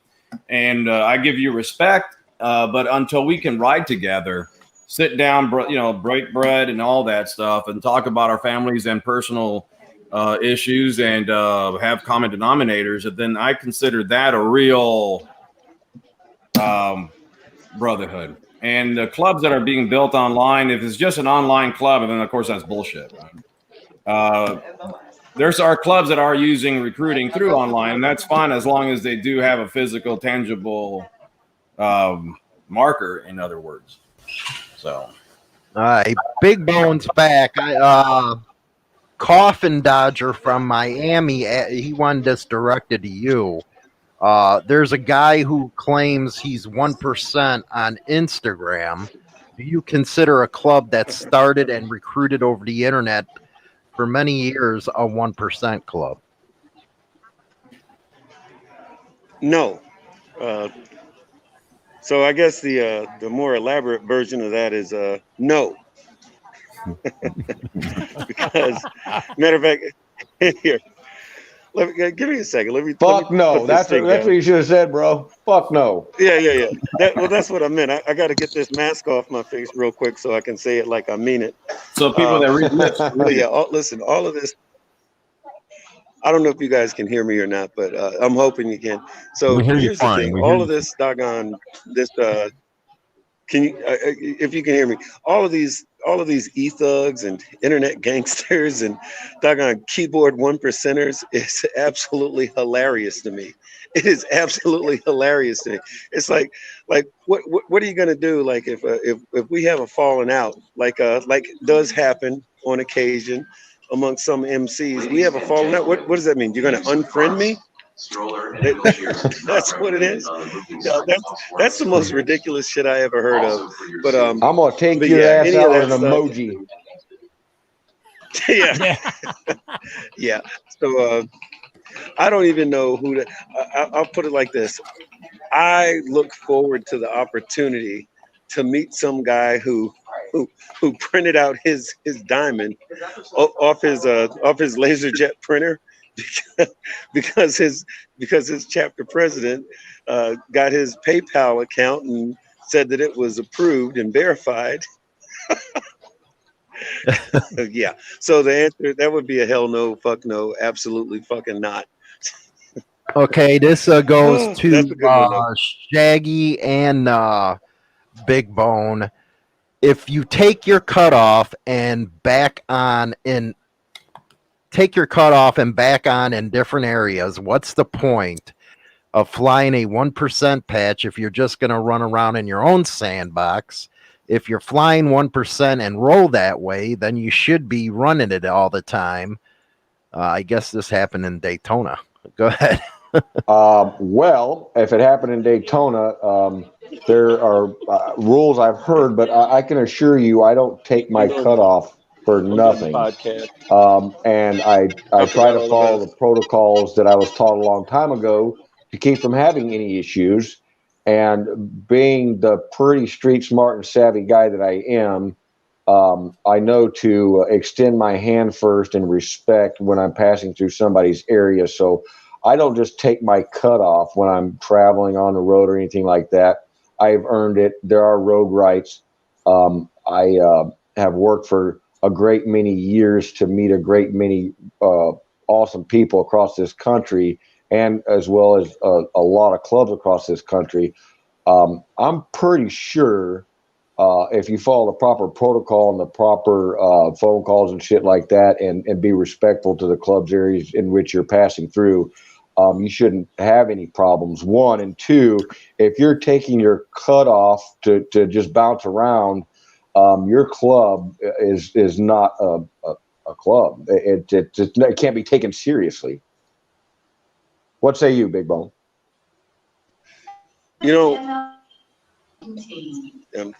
and I give you respect, but until we can ride together, sit down, break bread and all that stuff, and talk about our families and personal issues, and have common denominators, and then I consider that a real brotherhood. And the clubs that are being built online, if it's just an online club, and then of course that's bullshit. There's our clubs that are using recruiting through online, and that's fine as long as they do have a physical, tangible marker, in other words. So, all right, Big Bone's back. Coffin Dodger from Miami, he wanted this directed to you. There's a guy who claims he's 1% on Instagram. Do you consider a club that started and recruited over the internet for many years a 1% club? No. So I guess the more elaborate version of that is no. Because matter of fact, here, give me a second. Let me Fuck no. put this That's thing what down. you should have said, bro. Fuck no. Yeah. That's what I meant. I got to get this mask off my face real quick so I can say it like I mean it. So people that read lips, But yeah, listen, all of this. I don't know if you guys can hear me or not, but I'm hoping you can. So We hear you here's the fine. thing: We hear all you of this doggone this. Can you, if you can hear me, all of these e-thugs and internet gangsters and doggone keyboard 1%ers is absolutely hilarious to me. It is absolutely hilarious to me. It's like what are you gonna do? Like if we have a falling out, like does happen on occasion among some MCs, we have a falling out. What does that mean? You're gonna unfriend me? That's what it is. Yeah, that's the most ridiculous shit I ever heard of. But I'm gonna take but your yeah, ass any out of with that an stuff. emoji. Yeah. So I don't even know who to. I'll put it like this: I look forward to the opportunity to meet some guy who printed out his diamond off his LaserJet printer because his chapter president got his PayPal account and said that it was approved and verified. Yeah. So the answer that would be a hell no, fuck no, absolutely fucking not. Okay, this goes That's to a good one though. Shaggy and Big Bone. If you take your cutoff and back on in different areas, what's the point of flying a 1% patch if you're just going to run around in your own sandbox? If you're flying 1% and roll that way, then you should be running it all the time. I guess this happened in Daytona. Go ahead. Well, if it happened in Daytona, there are rules I've heard, but I can assure you I don't take my cutoff for nothing. And I try to follow the protocols that I was taught a long time ago to keep from having any issues. And being the pretty street smart and savvy guy that I am, I know to extend my hand first in respect when I'm passing through somebody's area. So I don't just take my cutoff when I'm traveling on the road or anything like that. I've earned it. There are road rights. I have worked for a great many years to meet a great many awesome people across this country, and as well as a lot of clubs across this country. I'm pretty sure if you follow the proper protocol and the proper phone calls and shit like that, and be respectful to the club's areas in which you're passing through, you shouldn't have any problems. One, and two, if you're taking your cutoff to just bounce around, your club is not a club. It can't be taken seriously. What say you, Big Bone? You know,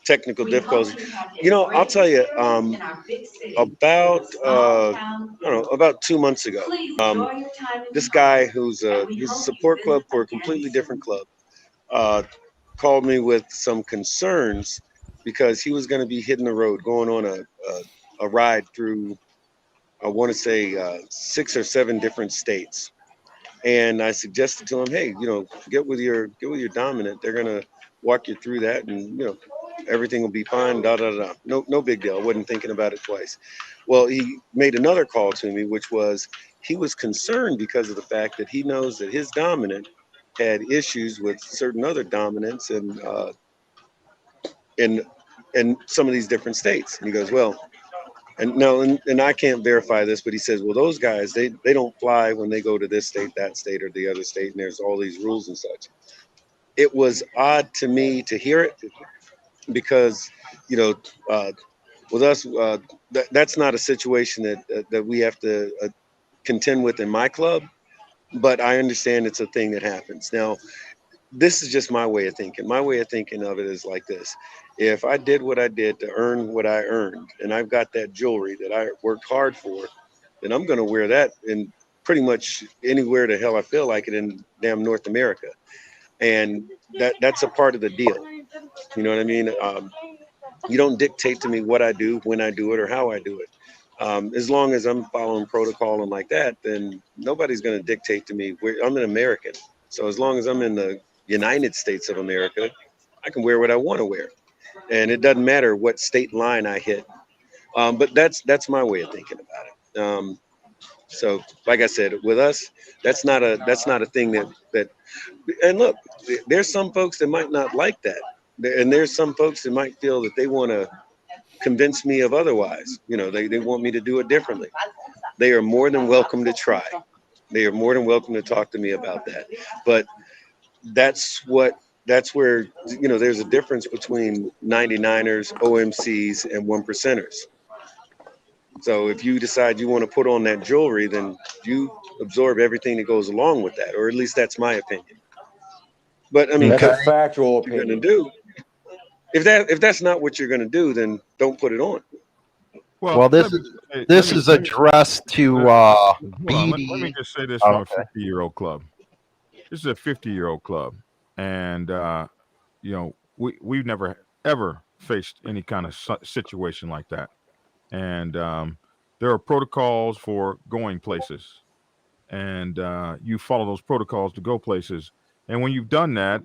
technical difficulties. You know, I'll tell you, about 2 months ago, this guy he's a support club for a completely different club, called me with some concerns because he was going to be hitting the road, going on a ride through, I want to say 6 or 7 different states. And I suggested to him, hey, get with your dominant. They're gonna walk you through that, and everything will be fine. Da da da. No big deal. I wasn't thinking about it twice. Well, he made another call to me, which was he was concerned because of the fact that he knows that his dominant had issues with certain other dominants in some of these different states. And he goes, well. And no, and I can't verify this, but he says, well, those guys, they don't fly when they go to this state, that state, or the other state, and there's all these rules and such. It was odd to me to hear it because, with us, that's not a situation that we have to contend with in my club, but I understand it's a thing that happens. Now, this is just my way of thinking. My way of thinking of it is like this. If I did what I did to earn what I earned, and I've got that jewelry that I worked hard for, then I'm going to wear that in pretty much anywhere the hell I feel like it in damn North America. And that's a part of the deal. You know what I mean? You don't dictate to me what I do, when I do it, or how I do it. As long as I'm following protocol and like that, then nobody's going to dictate to me. I'm an American. So as long as I'm in the United States of America, I can wear what I want to wear. And it doesn't matter what state line I hit. But that's my way of thinking about it. So like I said, with us, that's not a thing that and look, there's some folks that might not like that. And there's some folks that might feel that they want to convince me of otherwise. You know, they want me to do it differently. They are more than welcome to try. They are more than welcome to talk to me about that. But that's where, you know, there's a difference between 99ers, OMCs, and one percenters. So if you decide you want to put on that jewelry, then you absorb everything that goes along with that, or at least that's my opinion. But I mean, that's a factual what you're opinion. gonna do. If that's not what you're gonna do, then don't put it on. Well, this is addressed to hold on. BD. Let me just say this from a 50-year-old club. This is a 50-year-old club, and you know, we've never ever faced any kind of situation like that. And there are protocols for going places, and you follow those protocols to go places. And when you've done that,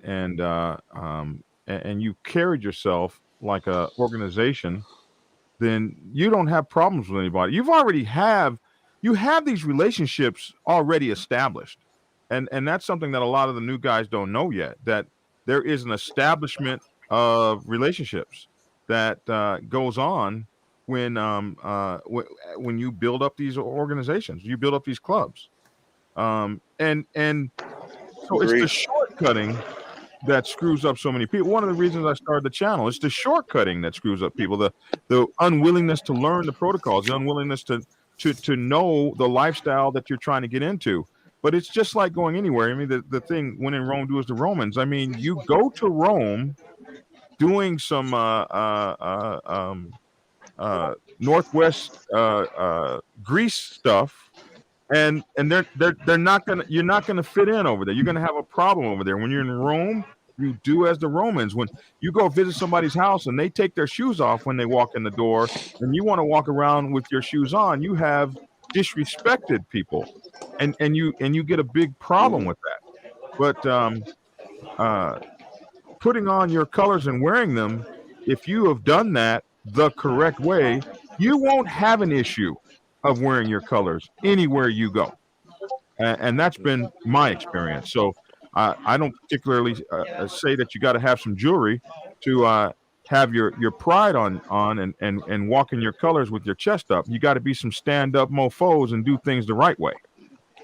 and you carried yourself like a organization, then you don't have problems with anybody. You have these relationships already established, and that's something that a lot of the new guys don't know yet. That there is an establishment of relationships that goes on when you build up these organizations, you build up these clubs, and so it's the shortcutting that screws up so many people. One of the reasons I started the channel is the shortcutting that screws up people, the unwillingness to learn the protocols, the unwillingness to know the lifestyle that you're trying to get into. But it's just like going anywhere. I mean, the thing, when in Rome, do as the Romans. I mean, you go to Rome doing some Northwest Greece stuff, and they're not gonna you're not gonna fit in over there. You're gonna have a problem over there. When you're in Rome, you do as the Romans. When you go visit somebody's house and they take their shoes off when they walk in the door, and you want to walk around with your shoes on, you have disrespected people, and you get a big problem with that. But putting on your colors and wearing them, if you have done that the correct way, you won't have an issue of wearing your colors anywhere you go. And that's been my experience. So I don't particularly say that you got to have some jewelry to have your pride on and walk in your colors with your chest up. You got to be some stand up mofos and do things the right way.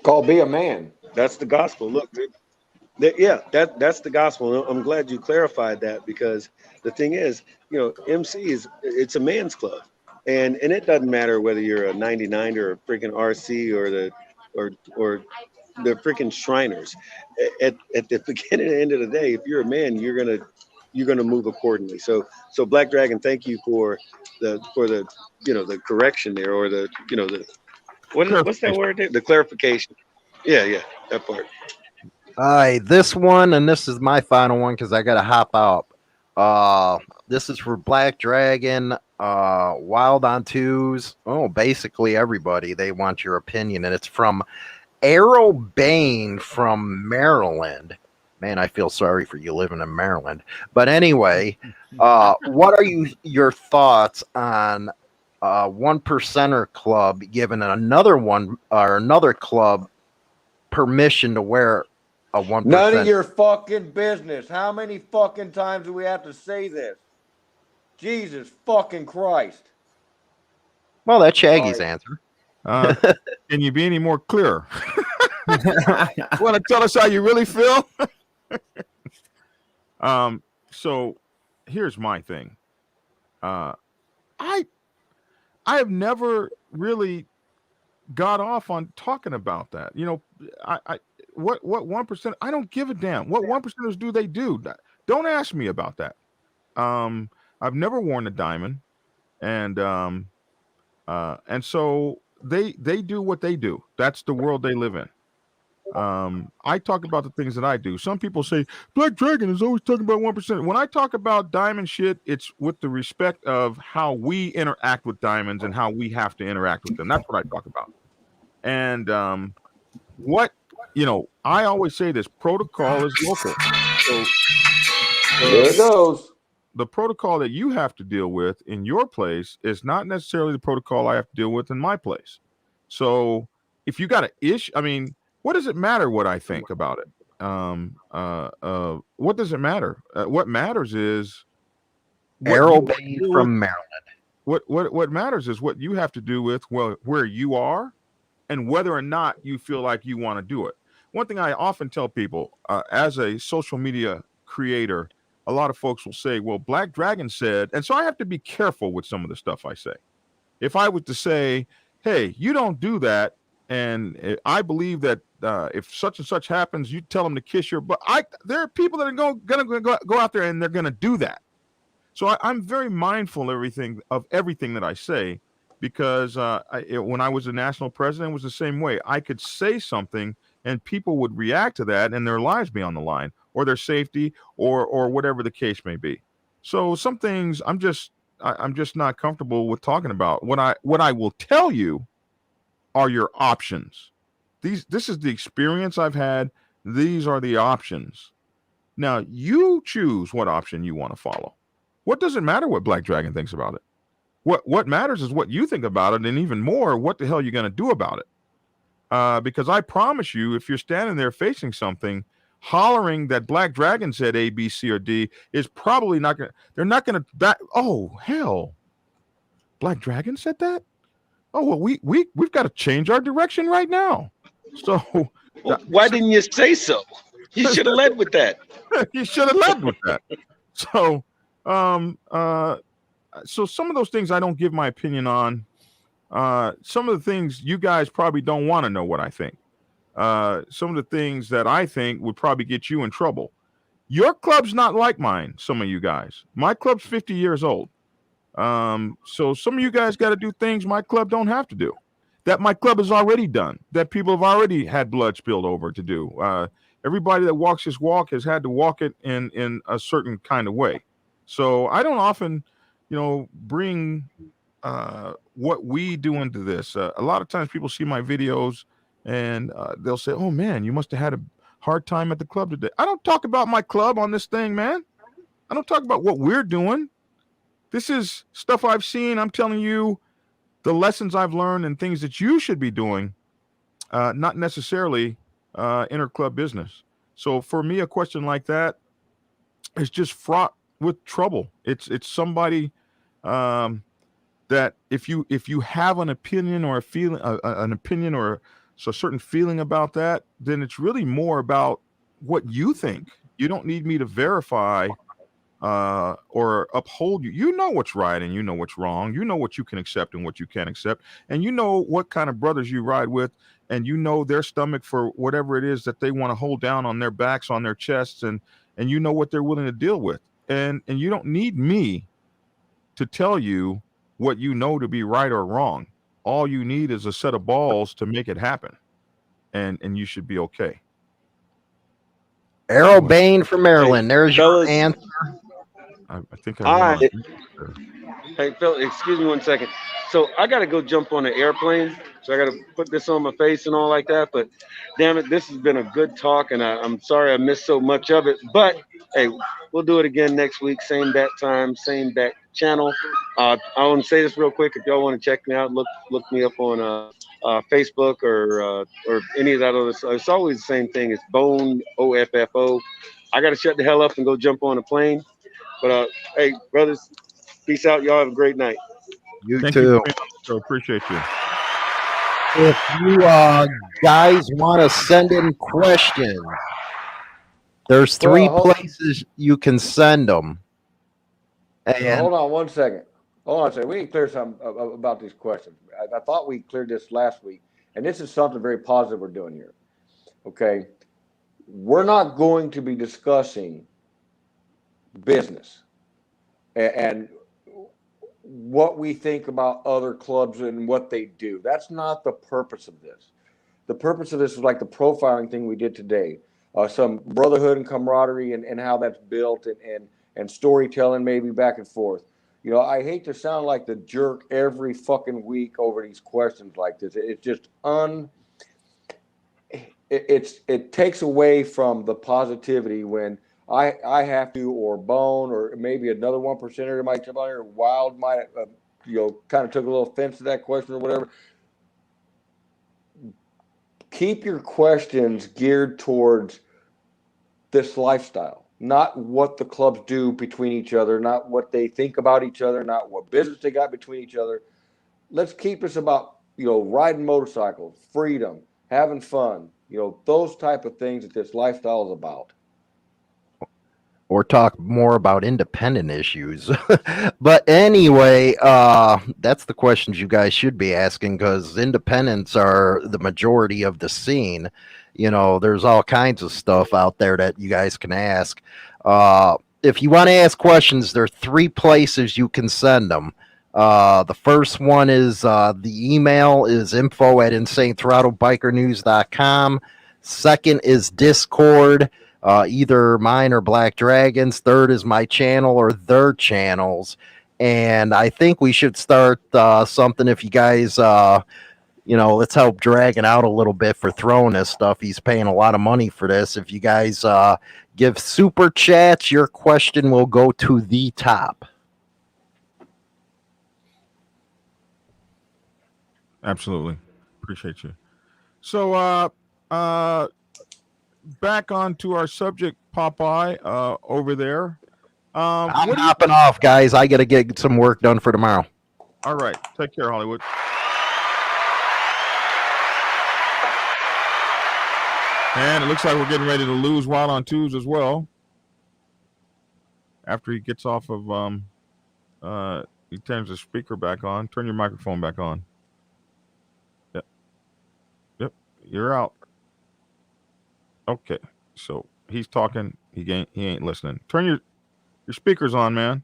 Called be a man. That's the gospel. Look, that's the gospel. I'm glad you clarified that, because the thing is, you know, it's a man's club, and it doesn't matter whether you're a 99 or a freaking RC or the freaking Shriners. At the beginning and end of the day, if you're a man, you're gonna move accordingly. So Black Dragon, thank you for the you know, the correction there, or the, you know, the what's that word there? The clarification. Yeah, that part. All right, this one, and this is my final one because I got to hop out. This is for Black Dragon, Wild on Twos. Oh, basically everybody. They want your opinion, and it's from Arrow Bain from Maryland. Man, I feel sorry for you living in Maryland. But anyway, what are your thoughts on one percenter club giving another club permission to wear a 1%? None of your fucking business. How many fucking times do we have to say this? Jesus fucking Christ. Well, that's Shaggy's answer. Can you be any more clear? Want to tell us how you really feel? So here's my thing. I have never really got off on talking about that. You know, what 1%? I don't give a damn. What 1%ers do they do? Don't ask me about that. I've never worn a diamond, and so they do what they do. That's the world they live in. I talk about the things that I do. Some people say Black Dragon is always talking about 1%. When I talk about diamond shit, it's with the respect of how we interact with diamonds and how we have to interact with them. That's what I talk about. And what I always say this: protocol is local. So there it goes. The protocol that you have to deal with in your place is not necessarily the protocol I have to deal with in my place. So if you got an issue, I mean, what does it matter what I think about it? What does it matter? What matters is Errol Bain from Maryland. What matters is what you have to do with where you are and whether or not you feel like you want to do it. One thing I often tell people as a social media creator, a lot of folks will say, well, Black Dragon said, and so I have to be careful with some of the stuff I say. If I was to say, hey, you don't do that, and I believe that if such and such happens, you tell them to kiss your butt. There are people that are going to go out there and they're going to do that. So I'm very mindful of everything that I say, because when I was a national president, it was the same way. I could say something and people would react to that and their lives be on the line, or their safety, or whatever the case may be. So some things I'm just not comfortable with talking about. What I will tell you are your options. This is the experience I've had. These are the options. Now you choose what option you want to follow. What does it matter what Black Dragon thinks about it? What matters is what you think about it, and even more, what the hell you're going to do about it. Because I promise you, if you're standing there facing something, hollering that Black Dragon said A, B, C, or D is probably not going to, they're not going to, oh, hell, Black Dragon said that? Oh, well, we've got to change our direction right now. So why didn't you say so? You should have led with that. You should have led with that. So, so some of those things I don't give my opinion on. Some of the things you guys probably don't want to know what I think. Some of the things that I think would probably get you in trouble. Your club's not like mine, some of you guys. My club's 50 years old. So some of you guys got to do things my club don't have to do, that my club has already done, that people have already had blood spilled over to do. Everybody that walks this walk has had to walk it in a certain kind of way. So I don't often, bring what we do into this. A lot of times people see my videos and they'll say, oh man, you must have had a hard time at the club today. I don't talk about my club on this thing, man. I don't talk about what we're doing. This is stuff I've seen. I'm telling you the lessons I've learned and things that you should be doing, not necessarily inter-club business. So for me, a question like that is just fraught with trouble. It's somebody that if you have an opinion or a feeling, an opinion or a certain feeling about that, then it's really more about what you think. You don't need me to verify or uphold you. You know what's right and you know what's wrong. You know what you can accept and what you can't accept. And you know what kind of brothers you ride with, and you know their stomach for whatever it is that they want to hold down on their backs, on their chests, and you know what they're willing to deal with. And you don't need me to tell you what you know to be right or wrong. All you need is a set of balls to make it happen. And you should be okay. Errol Bain from Maryland. There's your answer. I think I Hey, Phil, excuse me 1 second. So I got to go jump on an airplane. So I got to put this on my face and all like that. But damn it, this has been a good talk. And I'm sorry I missed so much of it. But hey, we'll do it again next week. Same bat time, same bat channel. I want to say this real quick. If y'all want to check me out, look me up on Facebook or any of that other stuff. It's always the same thing. It's Bone OFFO. I got to shut the hell up and go jump on a plane. But hey, brothers, peace out. Y'all have a great night. You too. So appreciate you. If you guys want to send in questions, there's three places you can send them. And hold on 1 second. Hold on a second. We need to clear something about these questions. I thought we cleared this last week, and this is something very positive we're doing here. Okay. we're not going to be discussing business and what we think about other clubs and what they do. That's not the purpose of this. The purpose of this is like the profiling thing we did today. Some brotherhood and camaraderie and how that's built and storytelling maybe back and forth. You know, I hate to sound like the jerk every fucking week over these questions like this. It's just it takes away from the positivity when I have to, or Bone, or maybe another 1%er might jump on here. Wild might, kind of took a little offense to that question or whatever. Keep your questions geared towards this lifestyle, not what the clubs do between each other, not what they think about each other, not what business they got between each other. Let's keep this about, riding motorcycles, freedom, having fun, those type of things that this lifestyle is about. Or talk more about independent issues. But anyway, that's the questions you guys should be asking, because independents are the majority of the scene. There's all kinds of stuff out there that you guys can ask. If you want to ask questions, there are 3 places you can send them. The first one is the email is info@insanethrottlebikernews.com. Second is Discord. Either mine or Black Dragons. Third is my channel or their channels. And I think we should start something. If you guys, let's help Dragon out a little bit for throwing this stuff. He's paying a lot of money for this. If you guys give super chats, your question will go to the top. Absolutely. Appreciate you. So, back on to our subject, Popeye, over there. I'm hopping off, guys. I got to get some work done for tomorrow. All right. Take care, Hollywood. And it looks like we're getting ready to lose Wild on Twos as well. After he gets off of, he turns the speaker back on. Turn your microphone back on. Yep. You're out. Okay, so he's talking. He ain't listening. Turn your speakers on, man.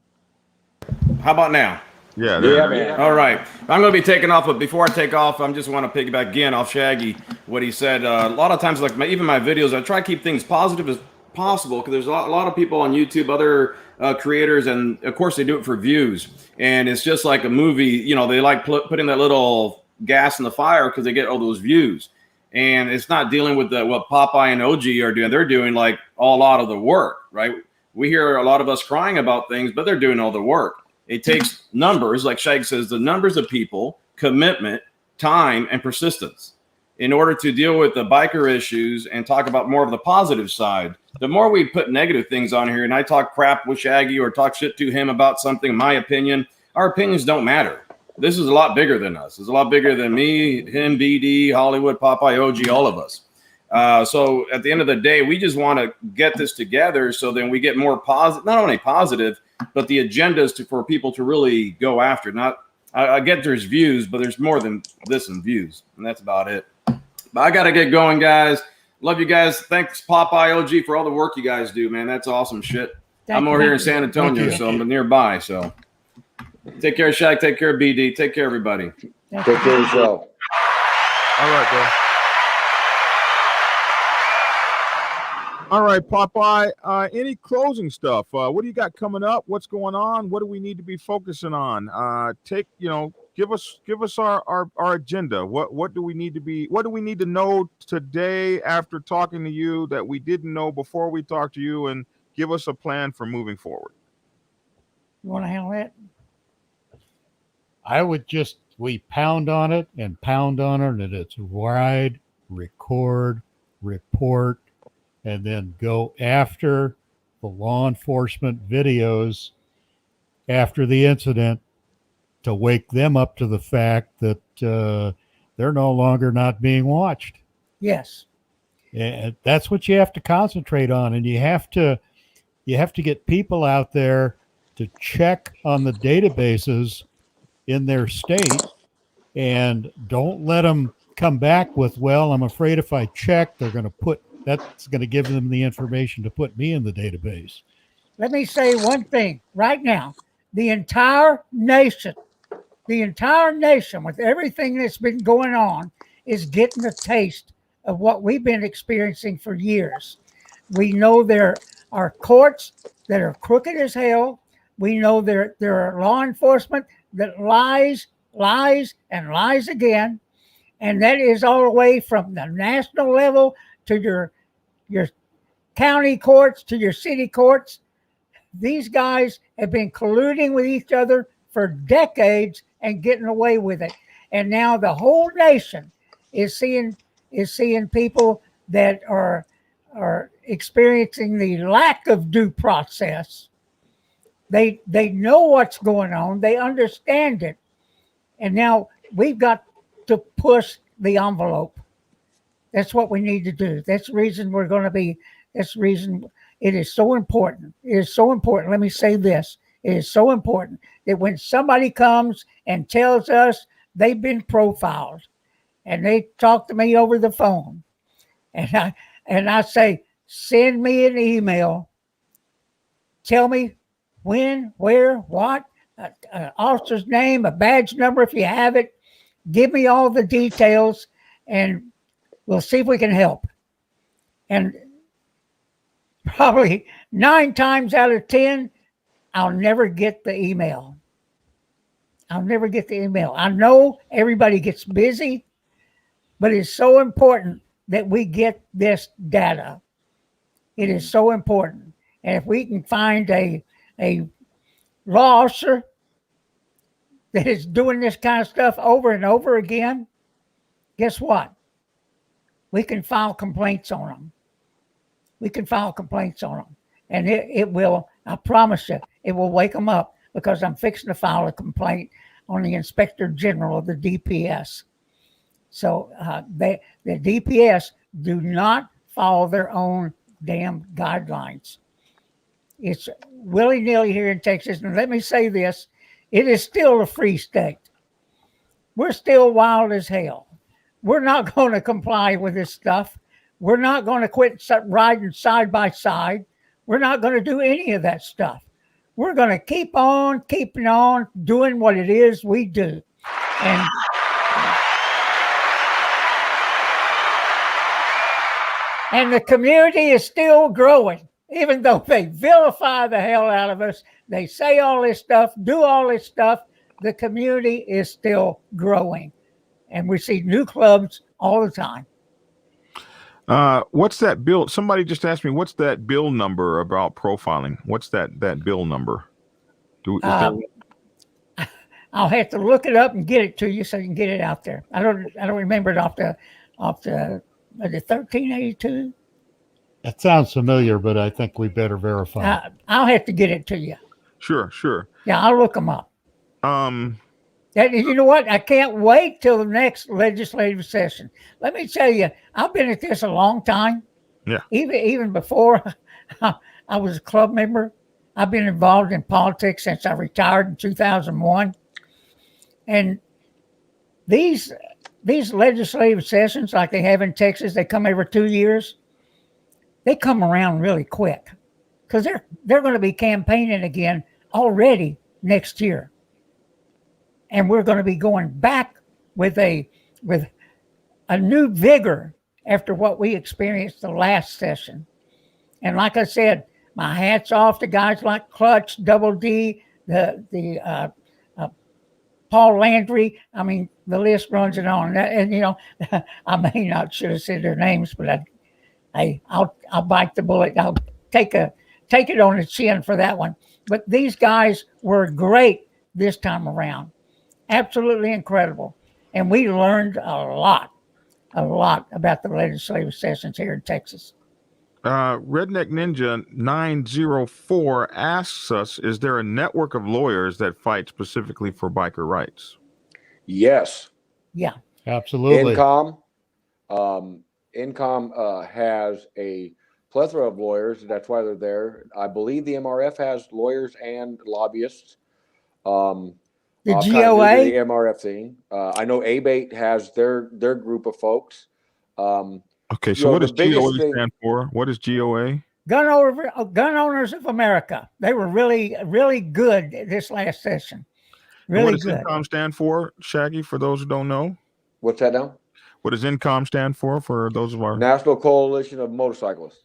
How about now? Yeah, man. All right. I'm going to be taking off, but before I take off, I just want to piggyback again off Shaggy, what he said. A lot of times, like even my videos, I try to keep things positive as possible, because there's a lot of people on YouTube, other creators, and of course they do it for views. And it's just like a movie. They like putting that little gas in the fire because they get all those views. And it's not dealing with what Popeye and OG are doing. They're doing like a lot of the work, right? We hear a lot of us crying about things, but they're doing all the work. It takes numbers, like Shag says, the numbers of people, commitment, time, and persistence in order to deal with the biker issues and talk about more of the positive side. The more we put negative things on here, and I talk crap with Shaggy or talk shit to him about something, in my opinion, our opinions don't matter. This is a lot bigger than us. It's a lot bigger than me, him, BD, Hollywood, Popeye, OG, all of us. So at the end of the day, we just want to get this together so then we get more positive, not only positive, but the agendas for people to really go after. I get there's views, but there's more than this in views. And that's about it. But I got to get going, guys. Love you guys. Thanks, Popeye, OG, for all the work you guys do, man. That's awesome shit. I'm over here in San Antonio, so I'm nearby, so. Take care, Shaq. Take care, BD. Take care, everybody. Take care of yourself. All right, bro. All right, Popeye. Any closing stuff? What do you got coming up? What's going on? What do we need to be focusing on? Give us our agenda. What do we need to know today after talking to you that we didn't know before we talked to you, and give us a plan for moving forward. You want to handle that? I would we pound on it, and it's ride, record, report, and then go after the law enforcement videos after the incident to wake them up to the fact that they're no longer not being watched. Yes. And that's what you have to concentrate on. And you have to get people out there to check on the databases in their state, and don't let them come back with, well, I'm afraid if I check, they're going to put that's going to give them the information to put me in the database. Let me say one thing right now. The entire nation, with everything that's been going on, is getting a taste of what we've been experiencing for years. We know there are courts that are crooked as hell. We know there are law enforcement that lies, and lies again. And that is all the way from the national level to your county courts to your city courts. These guys have been colluding with each other for decades and getting away with it. And now the whole nation is seeing people that are experiencing the lack of due process. They know what's going on. They understand it. And now we've got to push the envelope. That's what we need to do. That's the reason that's the reason it is so important. It is so important. Let me say this. It is so important that when somebody comes and tells us they've been profiled and they talk to me over the phone and I say, send me an email. Tell me when, where, what, an officer's name, a badge number if you have it. Give me all the details and we'll see if we can help. And probably 9 times out of 10, I'll never get the email. I know everybody gets busy, but it's so important that we get this data. It is so important. And if we can find a law officer that is doing this kind of stuff over and over again, guess what? We can file complaints on them. And it will, I promise you, it will wake them up, because I'm fixing to file a complaint on the Inspector General of the DPS. So the DPS do not follow their own damn guidelines. It's willy-nilly here in Texas. And let me say this, it is still a free state. We're still wild as hell. We're not going to comply with this stuff. We're not going to quit riding side by side. We're not going to do any of that stuff. We're going to keep on keeping on doing what it is we do. And the community is still growing, even though they vilify the hell out of us. They say all this stuff, do all this stuff. The community is still growing. And we see new clubs all the time. What's that bill? Somebody just asked me, what's that bill number about profiling? What's that bill number? I'll have to look it up and get it to you so you can get it out there. I don't remember it off the 1382. That sounds familiar, but I think we better verify. I'll have to get it to you. Sure. Yeah, I'll look them up. You know what? I can't wait till the next legislative session. Let me tell you, I've been at this a long time. Yeah. Even before I was a club member, I've been involved in politics since I retired in 2001. And these legislative sessions, like they have in Texas, they come every 2 years. They come around really quick because they're going to be campaigning again already next year. And we're going to be going back with a new vigor after what we experienced the last session. And like I said, my hat's off to guys like Clutch, Double D, the Paul Landry. I mean, the list runs it on. And you know, I may not should have said their names, but I'll bite the bullet. I'll take it on the chin for that one. But these guys were great this time around. Absolutely incredible. And we learned a lot about the legislative sessions here in Texas. Redneck Ninja 904 asks us, is there a network of lawyers that fight specifically for biker rights? Yes. Yeah. Absolutely. INCOM has a plethora of lawyers. That's why they're there. I believe the MRF has lawyers and lobbyists. The I'll GOA? kind of do the MRF thing. I know ABATE has their group of folks. Okay, You so know, what the does GOA biggest thing. stand for? What is GOA? Gun Owners of America. They were really, really good this last session. And what Really does good. INCOM stand for, Shaggy, for those who don't know? What's that now? What does INCOM stand for those of our National Coalition of Motorcyclists.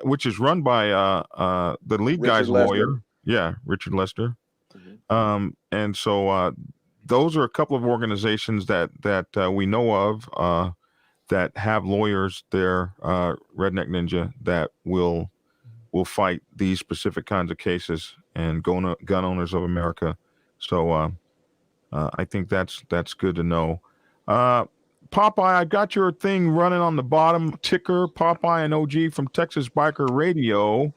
which is run by the lead Richard guy's Lester. lawyer. Yeah, Richard Lester. Mhm. And so those are a couple of organizations that we know of that have lawyers there, Redneck Ninja, that will fight these specific kinds of cases and gun owners of America. So I think that's good to know. Popeye, I got your thing running on the bottom ticker. Popeye and OG from Texas Biker Radio.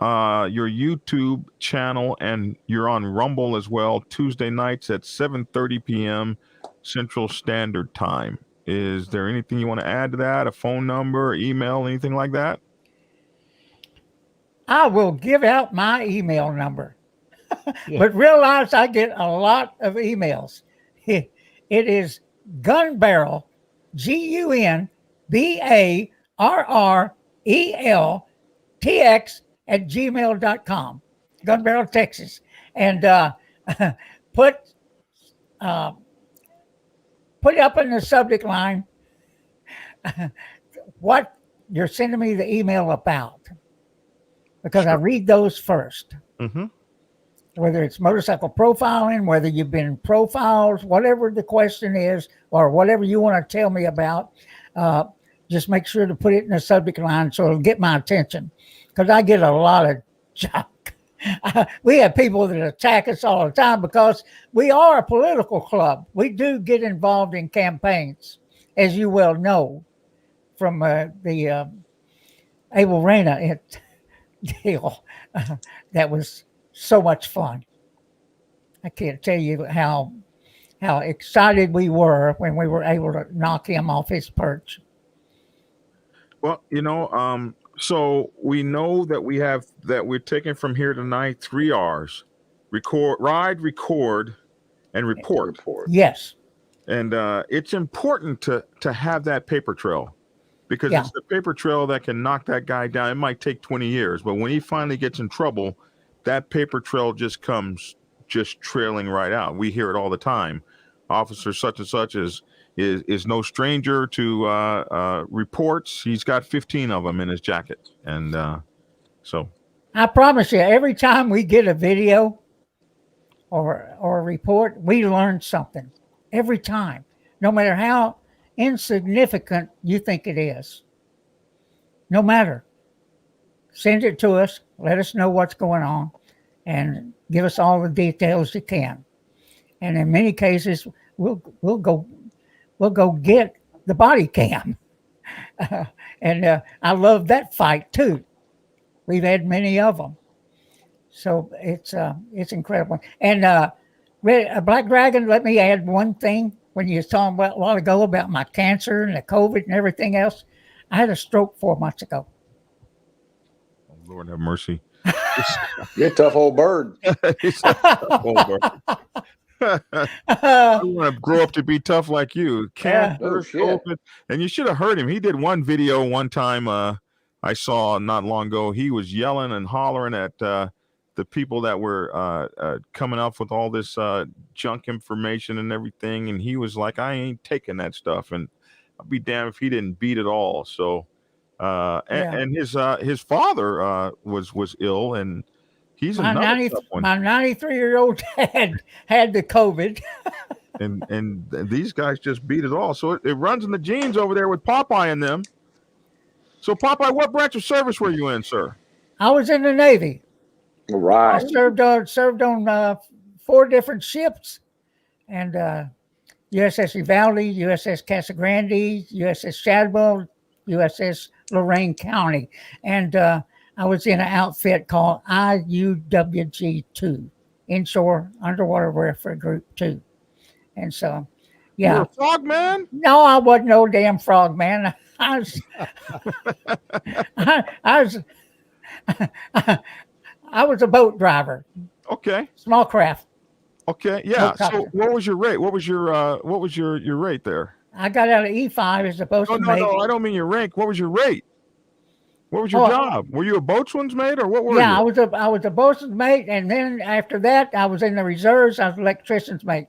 Your YouTube channel, and you're on Rumble as well. Tuesday nights at 7:30 p.m. Central Standard Time. Is there anything you want to add to that? A phone number, email, anything like that? I will give out my email number, but realize I get a lot of emails. It is gunbarrel, GUNBARRELTX @gmail.com. Gunbarrel, Texas. And put up in the subject line what you're sending me the email about, because I read those first. Mm-hmm. Whether it's motorcycle profiling, whether you've been profiled, whatever the question is, or whatever you want to tell me about, just make sure to put it in the subject line so it'll get my attention, because I get a lot of junk. We have people that attack us all the time because we are a political club. We do get involved in campaigns, as you well know, from the Abel Reyna deal. That was so much fun. I can't tell you how excited we were when we were able to knock him off his perch. Well, so we know that we're taking from here tonight 3 R's: ride, record, and report. Yes. And it's important to have that paper trail, because it's the paper trail that can knock that guy down. It might take 20 years, but when he finally gets in trouble, that paper trail just comes trailing right out. We hear it all the time. Officer such and such is no stranger to reports. He's got 15 of them in his jacket. And so I promise you, every time we get a video or a report, we learn something. Every time, no matter how insignificant you think it is. No matter. Send it to us. Let us know what's going on, and give us all the details you can. And in many cases, we'll go get the body cam. And I love that fight too. We've had many of them, so it's incredible. And Black Dragon, let me add one thing. When you were talking about a while ago about my cancer and the COVID and everything else, I had a stroke 4 months ago. Oh, Lord have mercy. You're a tough old bird. He's a tough old bird. I want to grow up to be tough like you. Cancer, COVID. And you should have heard him. He did one video one time I saw not long ago. He was yelling and hollering at the people that were coming up with all this junk information and everything. And he was like, I ain't taking that stuff. And I'll be damned if he didn't beat it all. So, and his father was ill, and he's my 93-year-old dad had the COVID. and these guys just beat it all. So it runs in the genes over there with Popeye and them. So Popeye, what branch of service were you in, sir? I was in the Navy. All right. I served on 4 different ships, and USS Uvalde, USS Casa Grande, USS Shadwell, USS Lorain County, and I was in an outfit called IUWG-2, Inshore Underwater Warfare Group 2, and so You were a frog man? No, I wasn't no damn frog man. I was a boat driver. Okay. Small craft. Okay. Yeah. Boat So copter. what was your rate? What was your rate there? I got out of E5 as a bosun mate. No, I don't mean your rank. What was your rate? What was your job? Were you a boatswain's mate or what were you? Yeah, I was a bosun's mate, and then after that, I was in the reserves. I was electrician's mate.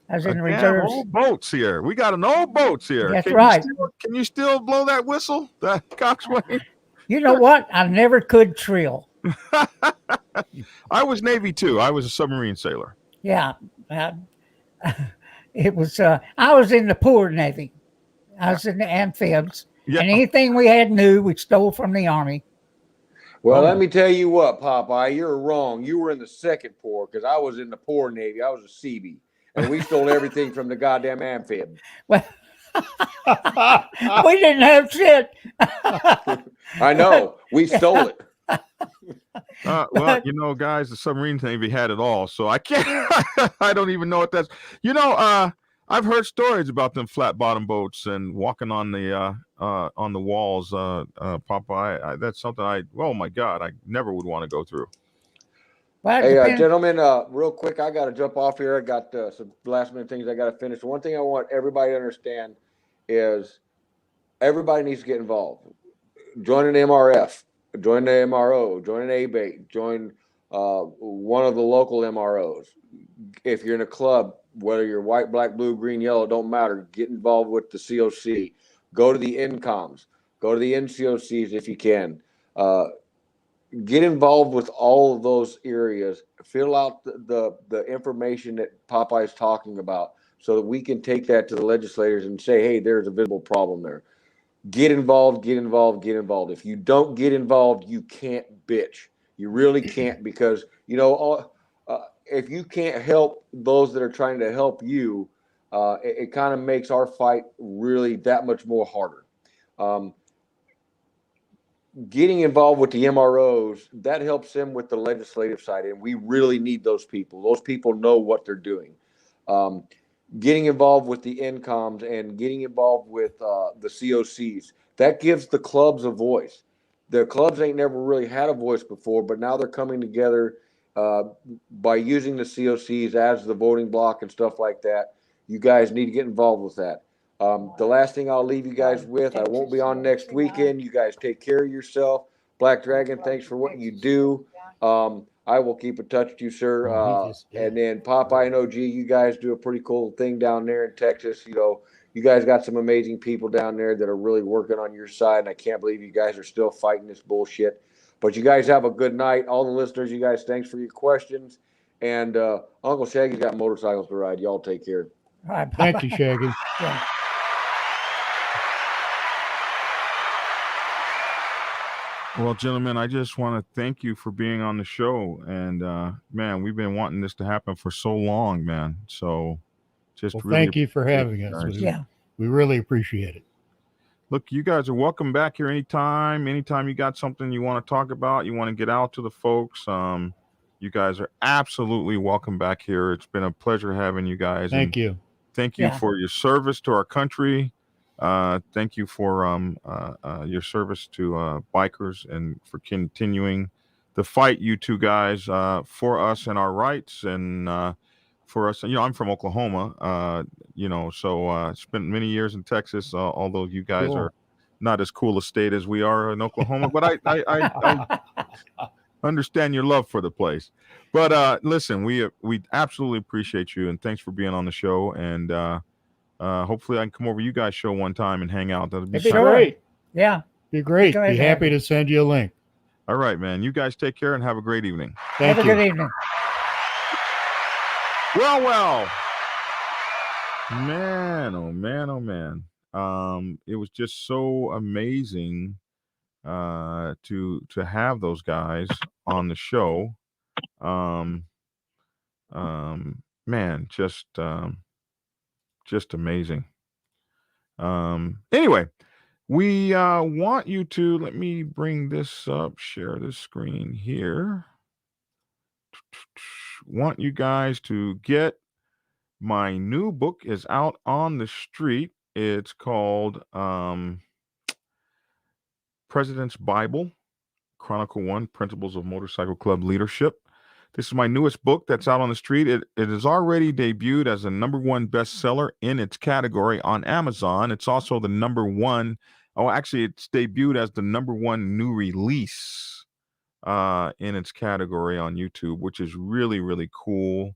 I was in the reserves. Old boats here. We got an old boats here. That's right. Can you still blow that whistle, that coxswain? You know what? I never could trill. I was Navy too. I was a submarine sailor. Yeah, it was. I was in the poor Navy. I was in the amphibs, and anything we had new, we stole from the Army. Well, let me tell you what, Popeye, you're wrong. You were in the second poor because I was in the poor Navy. I was a Seabee, and we stole everything from the goddamn amphib. Well, we didn't have shit. I know. We stole it. Well, you know, guys, the submarine Navy had it all, so I can't. I don't even know what that's. You know, I've heard stories about them flat bottom boats and walking on the walls. Popeye, that's something oh my God, I never would want to go through. Well, hey, gentlemen, real quick, I got to jump off here. I got some last minute things I got to finish. One thing I want everybody to understand is everybody needs to get involved. Join an MRF, join the MRO, join an ABATE, join one of the local MROs. If you're in a club, whether you're white, black, blue, green, yellow, don't matter. Get involved with the COC. Go to the NCOMs. Go to the NCOCs if you can. Get involved with all of those areas. Fill out the information that Popeye's talking about so that we can take that to the legislators and say, hey, there's a visible problem there. Get involved, get involved, get involved. If you don't get involved, you can't bitch. You really can't because, you know, if you can't help those that are trying to help you, it kind of makes our fight really that much more harder. Getting involved with the MROs, that helps them with the legislative side, and we really need those people. Those people know what they're doing. Getting involved with the NCOMs and getting involved with the COCs, that gives the clubs a voice. The clubs ain't never really had a voice before, but now they're coming together by using the COCs as the voting block and stuff like that. You guys need to get involved with that. The last thing I'll leave you guys with, I won't be on next weekend. You guys take care of yourself. Black Dragon, thanks for what you do. I will keep in touch with you, sir. And then Popeye and OG, you guys do a pretty cool thing down there in Texas. You know, you guys got some amazing people down there that are really working on your side. And I can't believe you guys are still fighting this bullshit. But you guys have a good night. All the listeners, you guys, thanks for your questions. And Uncle Shaggy's got motorcycles to ride. Y'all take care. All right, thank you, Shaggy. Yeah. Well, gentlemen, I just want to thank you for being on the show. And, man, we've been wanting this to happen for so long, man. So just really thank you for having us. We really appreciate it. Look, you guys are welcome back here anytime. Anytime you got something you want to talk about, you want to get out to the folks, you guys are absolutely welcome back here. It's been a pleasure having you guys. Thank you. Thank you for your service to our country. Thank you for your service to bikers and for continuing the fight, you two guys, for us and our rights and for us. You know, I'm from Oklahoma, you know, so spent many years in Texas, although you guys are not as cool a state as we are in Oklahoma, but I understand your love for the place. But listen, we absolutely appreciate you, and thanks for being on the show. And hopefully I can come over to you guys' show one time and hang out. That'd be great. Yeah. Be great. Be happy to send you a link. All right, man. You guys take care and have a great evening. Thank you. Have a good evening. Well. Man, oh man, oh man. It was just so amazing to have those guys on the show. Man, just amazing. Anyway, we want you to, let me bring this up, share this screen here. Want you guys to get my new book is out on the street. It's called President's Bible, Chronicle 1, Principles of Motorcycle Club Leadership. This is my newest book that's out on the street. It is already debuted as a #1 bestseller in its category on Amazon. It's also the #1. Oh, actually, it's debuted as the #1 new release in its category on YouTube, which is really, really cool.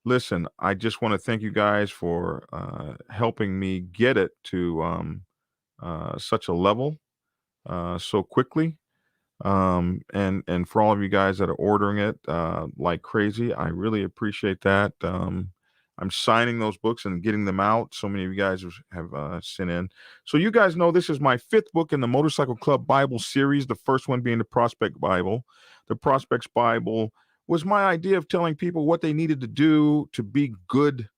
Listen, I just want to thank you guys for helping me get it to such a level so quickly. And for all of you guys that are ordering it like crazy, I really appreciate that. I'm signing those books and getting them out. So many of you guys have sent in. So you guys know this is my 5th book in the Motorcycle Club Bible series. The first one being the Prospect Bible. The Prospects Bible was my idea of telling people what they needed to do to be good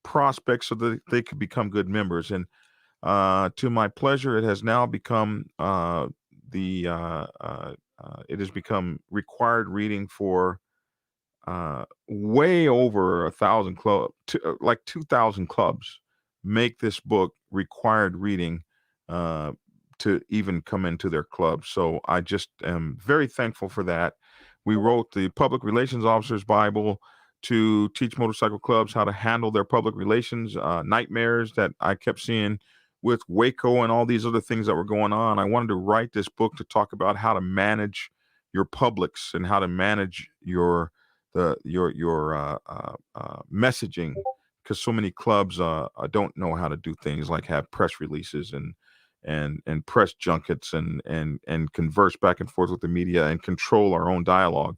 prospects so that they could become good members. And to my pleasure, it has now become it has become required reading for way over 1,000 club, like 2,000 clubs make this book required reading to even come into their club. So I just am very thankful for that. We wrote the Public Relations Officer's Bible to teach motorcycle clubs how to handle their public relations nightmares that I kept seeing with Waco and all these other things that were going on. I wanted to write this book to talk about how to manage your publics and how to manage your messaging, because so many clubs don't know how to do things like have press releases and press junkets and converse back and forth with the media and control our own dialogue.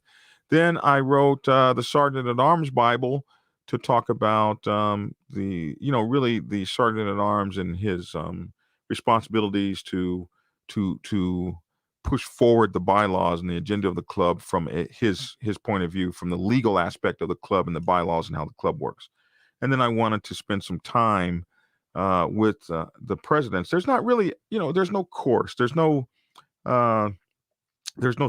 Then I wrote the Sergeant at Arms Bible to talk about really the Sergeant at Arms and his responsibilities to push forward the bylaws and the agenda of the club from his point of view, from the legal aspect of the club and the bylaws and how the club works. And then I wanted to spend some time with the presidents. There's not really, there's no course, there's no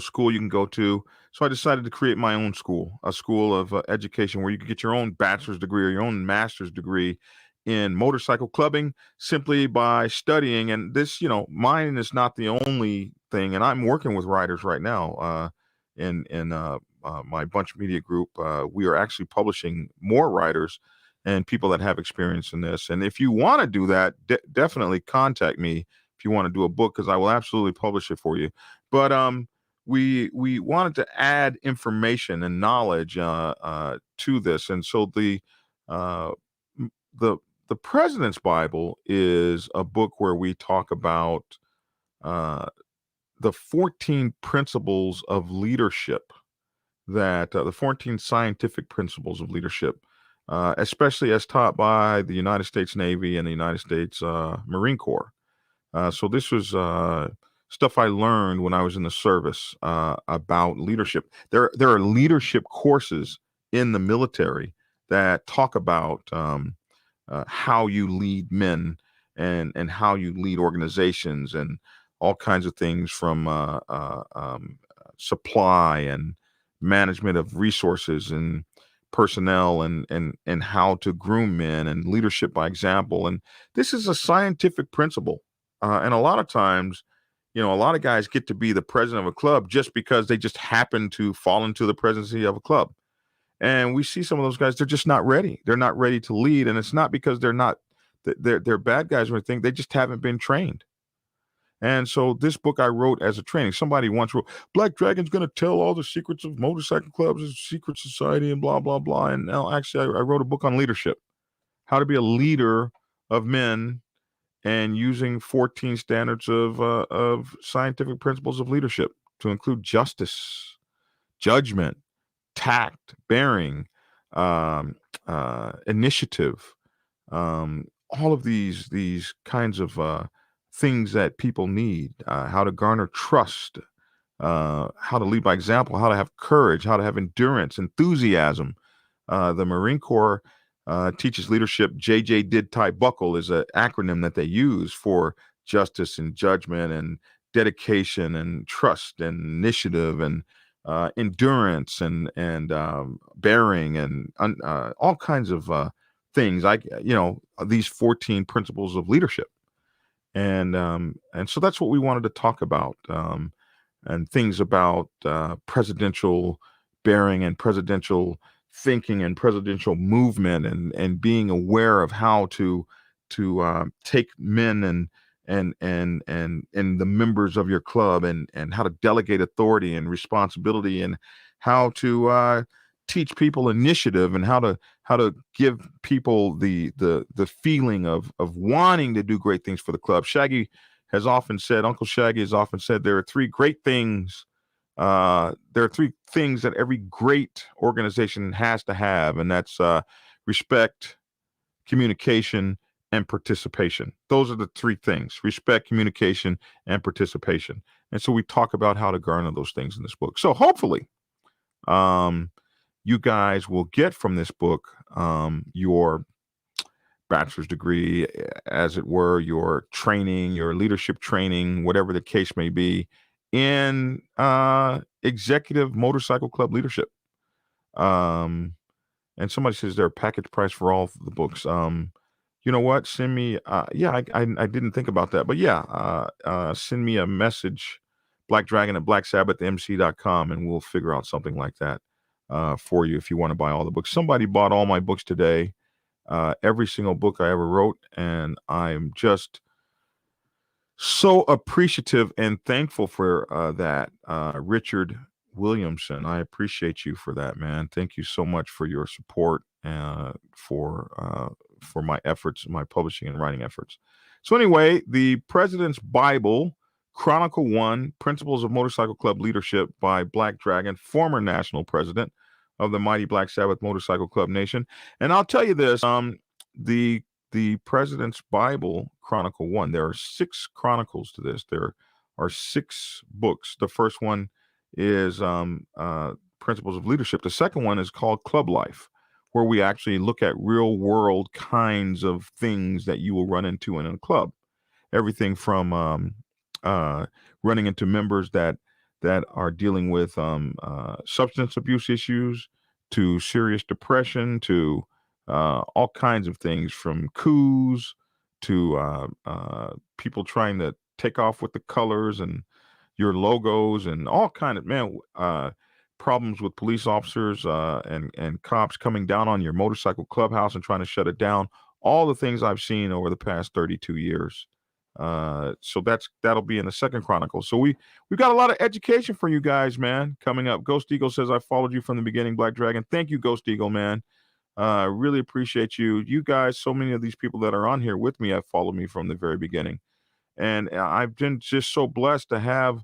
school you can go to. So I decided to create my own school, a school of education where you can get your own bachelor's degree or your own master's degree in motorcycle clubbing simply by studying. And this, mine is not the only thing. And I'm working with riders right now in my Bunch Media group. We are actually publishing more riders and people that have experience in this. And if you want to do that, definitely contact me if you want to do a book, because I will absolutely publish it for you. But we wanted to add information and knowledge to this. And so the President's Bible is a book where we talk about the 14 principles of leadership, that the 14 scientific principles of leadership, especially as taught by the United States Navy and the United States Marine Corps. So this was stuff I learned when I was in the service about leadership. There are leadership courses in the military that talk about how you lead men and how you lead organizations and all kinds of things, from supply and management of resources and personnel and how to groom men and leadership by example. And this is a scientific principle. And a lot of times, a lot of guys get to be the president of a club just because they just happen to fall into the presidency of a club. And we see some of those guys, they're just not ready. They're not ready to lead. And it's not because they're bad guys or anything. They just haven't been trained. And so this book I wrote as a training. Somebody once wrote, Black Dragon's going to tell all the secrets of motorcycle clubs and secret society and blah, blah, blah. And now actually I wrote a book on leadership, how to be a leader of men, and using 14 standards of scientific principles of leadership to include justice, judgment, tact, bearing, initiative, all of these kinds of things that people need, how to garner trust, how to lead by example, how to have courage, how to have endurance, enthusiasm. The Marine Corps teaches leadership. JJ Did Tie Buckle is an acronym that they use for justice and judgment and dedication and trust and initiative and endurance and bearing and all kinds of things, like these 14 principles of leadership. And so that's what we wanted to talk about. things about presidential bearing and presidential thinking and presidential movement, and being aware of how to take men and the members of your club, and how to delegate authority and responsibility, and how to teach people initiative, and how to give people the feeling of wanting to do great things for the club. Uncle Shaggy has often said there are three great things. There are three things that every great organization has to have, and that's respect, communication, and participation. Those are the three things: respect, communication, and participation. And so we talk about how to garner those things in this book. So hopefully, you guys will get from this book your bachelor's degree, as it were, your training, your leadership training, whatever the case may be, in executive motorcycle club leadership. And somebody says there a package price for all the books. You know what? Send me. Yeah, I didn't think about that, but yeah, send me a message, Black Dragon at blacksabbathmc.com, and we'll figure out something like that for you if you want to buy all the books. Somebody bought all my books today, every single book I ever wrote, and I'm just so appreciative and thankful for that. Richard Williamson, I appreciate you for that, man. Thank you so much for your support, for my efforts, my publishing and writing efforts. So anyway, the President's Bible, Chronicle 1, Principles of Motorcycle Club Leadership by Black Dragon, former national president of the mighty Black Sabbath Motorcycle Club Nation. And I'll tell you this, the President's Bible, Chronicle 1, there are 6 chronicles to this. There are 6 books. The first one is Principles of Leadership. The second one is called Club Life, where we actually look at real world kinds of things that you will run into in a club. Everything from running into members that are dealing with substance abuse issues, to serious depression, to all kinds of things, from coups to people trying to take off with the colors and your logos, and all kind of problems with police officers and cops coming down on your motorcycle clubhouse and trying to shut it down. All the things I've seen over the past 32 years. So that'll be in the second chronicle. So we've got a lot of education for you guys, man, coming up. Ghost Eagle says, I followed you from the beginning, Black Dragon. Thank you, Ghost Eagle, man. Really appreciate you. You guys, so many of these people that are on here with me have followed me from the very beginning. And I've been just so blessed to have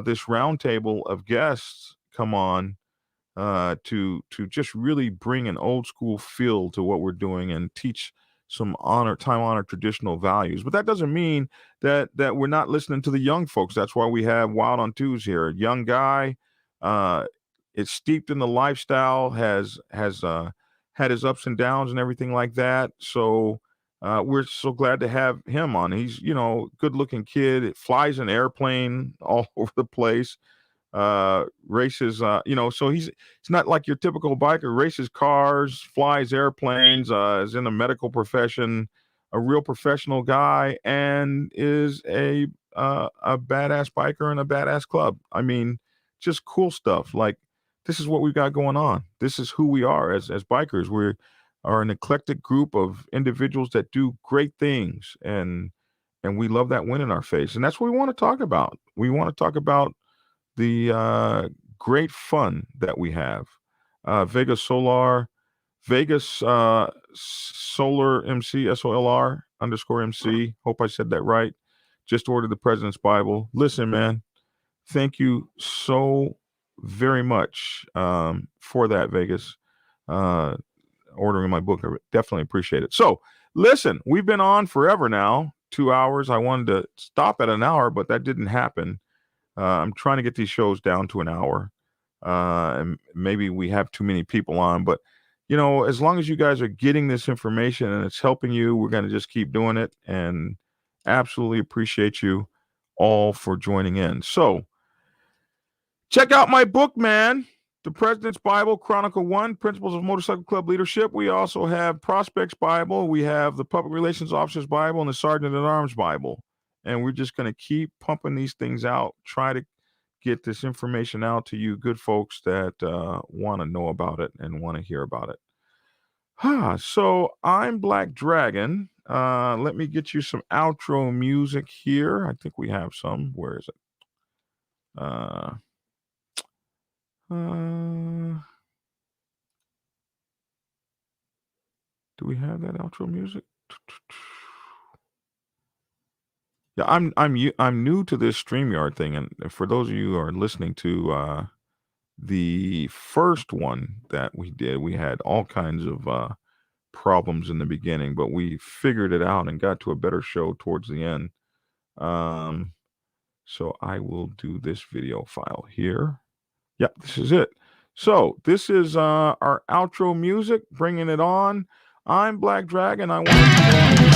this roundtable of guests come on to just really bring an old school feel to what we're doing and teach some time-honored traditional values. But that doesn't mean that we're not listening to the young folks. That's why we have Wild on Twos here. A young guy, is steeped in the lifestyle, has had his ups and downs and everything like that. So we're so glad to have him on. He's, good-looking kid. It flies an airplane all over the place. Races, so he's not like your typical biker. Races cars, flies airplanes, is in the medical profession, a real professional guy, and is a badass biker in a badass club. I mean, just cool stuff. Like, this is what we've got going on. This is who we are as bikers. We are an eclectic group of individuals that do great things, and we love that win in our face. And that's what we want to talk about. We want to talk about the great fun that we have. Vegas Solar MC, SOLR_MC. Hope I said that right. Just ordered the President's Bible. Listen, man, thank you so very much for that, Vegas. Ordering my book. I definitely appreciate it. So listen, we've been on forever now, 2 hours. I wanted to stop at an hour, but that didn't happen. I'm trying to get these shows down to an hour. And maybe we have too many people on, but as long as you guys are getting this information and it's helping you, we're going to just keep doing it, and absolutely appreciate you all for joining in. So check out my book, man. The President's Bible, Chronicle 1, Principles of Motorcycle Club Leadership. We also have Prospects Bible. We have the Public Relations Officer's Bible and the Sergeant at Arms Bible. And we're just going to keep pumping these things out, try to get this information out to you good folks that want to know about it and want to hear about it. So I'm Black Dragon. Let me get you some outro music here. I think we have some. Where is it? Do we have that outro music? Yeah, I'm new to this StreamYard thing, and for those of you who are listening to the first one that we did, we had all kinds of problems in the beginning, but we figured it out and got to a better show towards the end. So I will do this video file here. Yep, this is it. So this is our outro music, bringing it on. I'm Black Dragon. I want to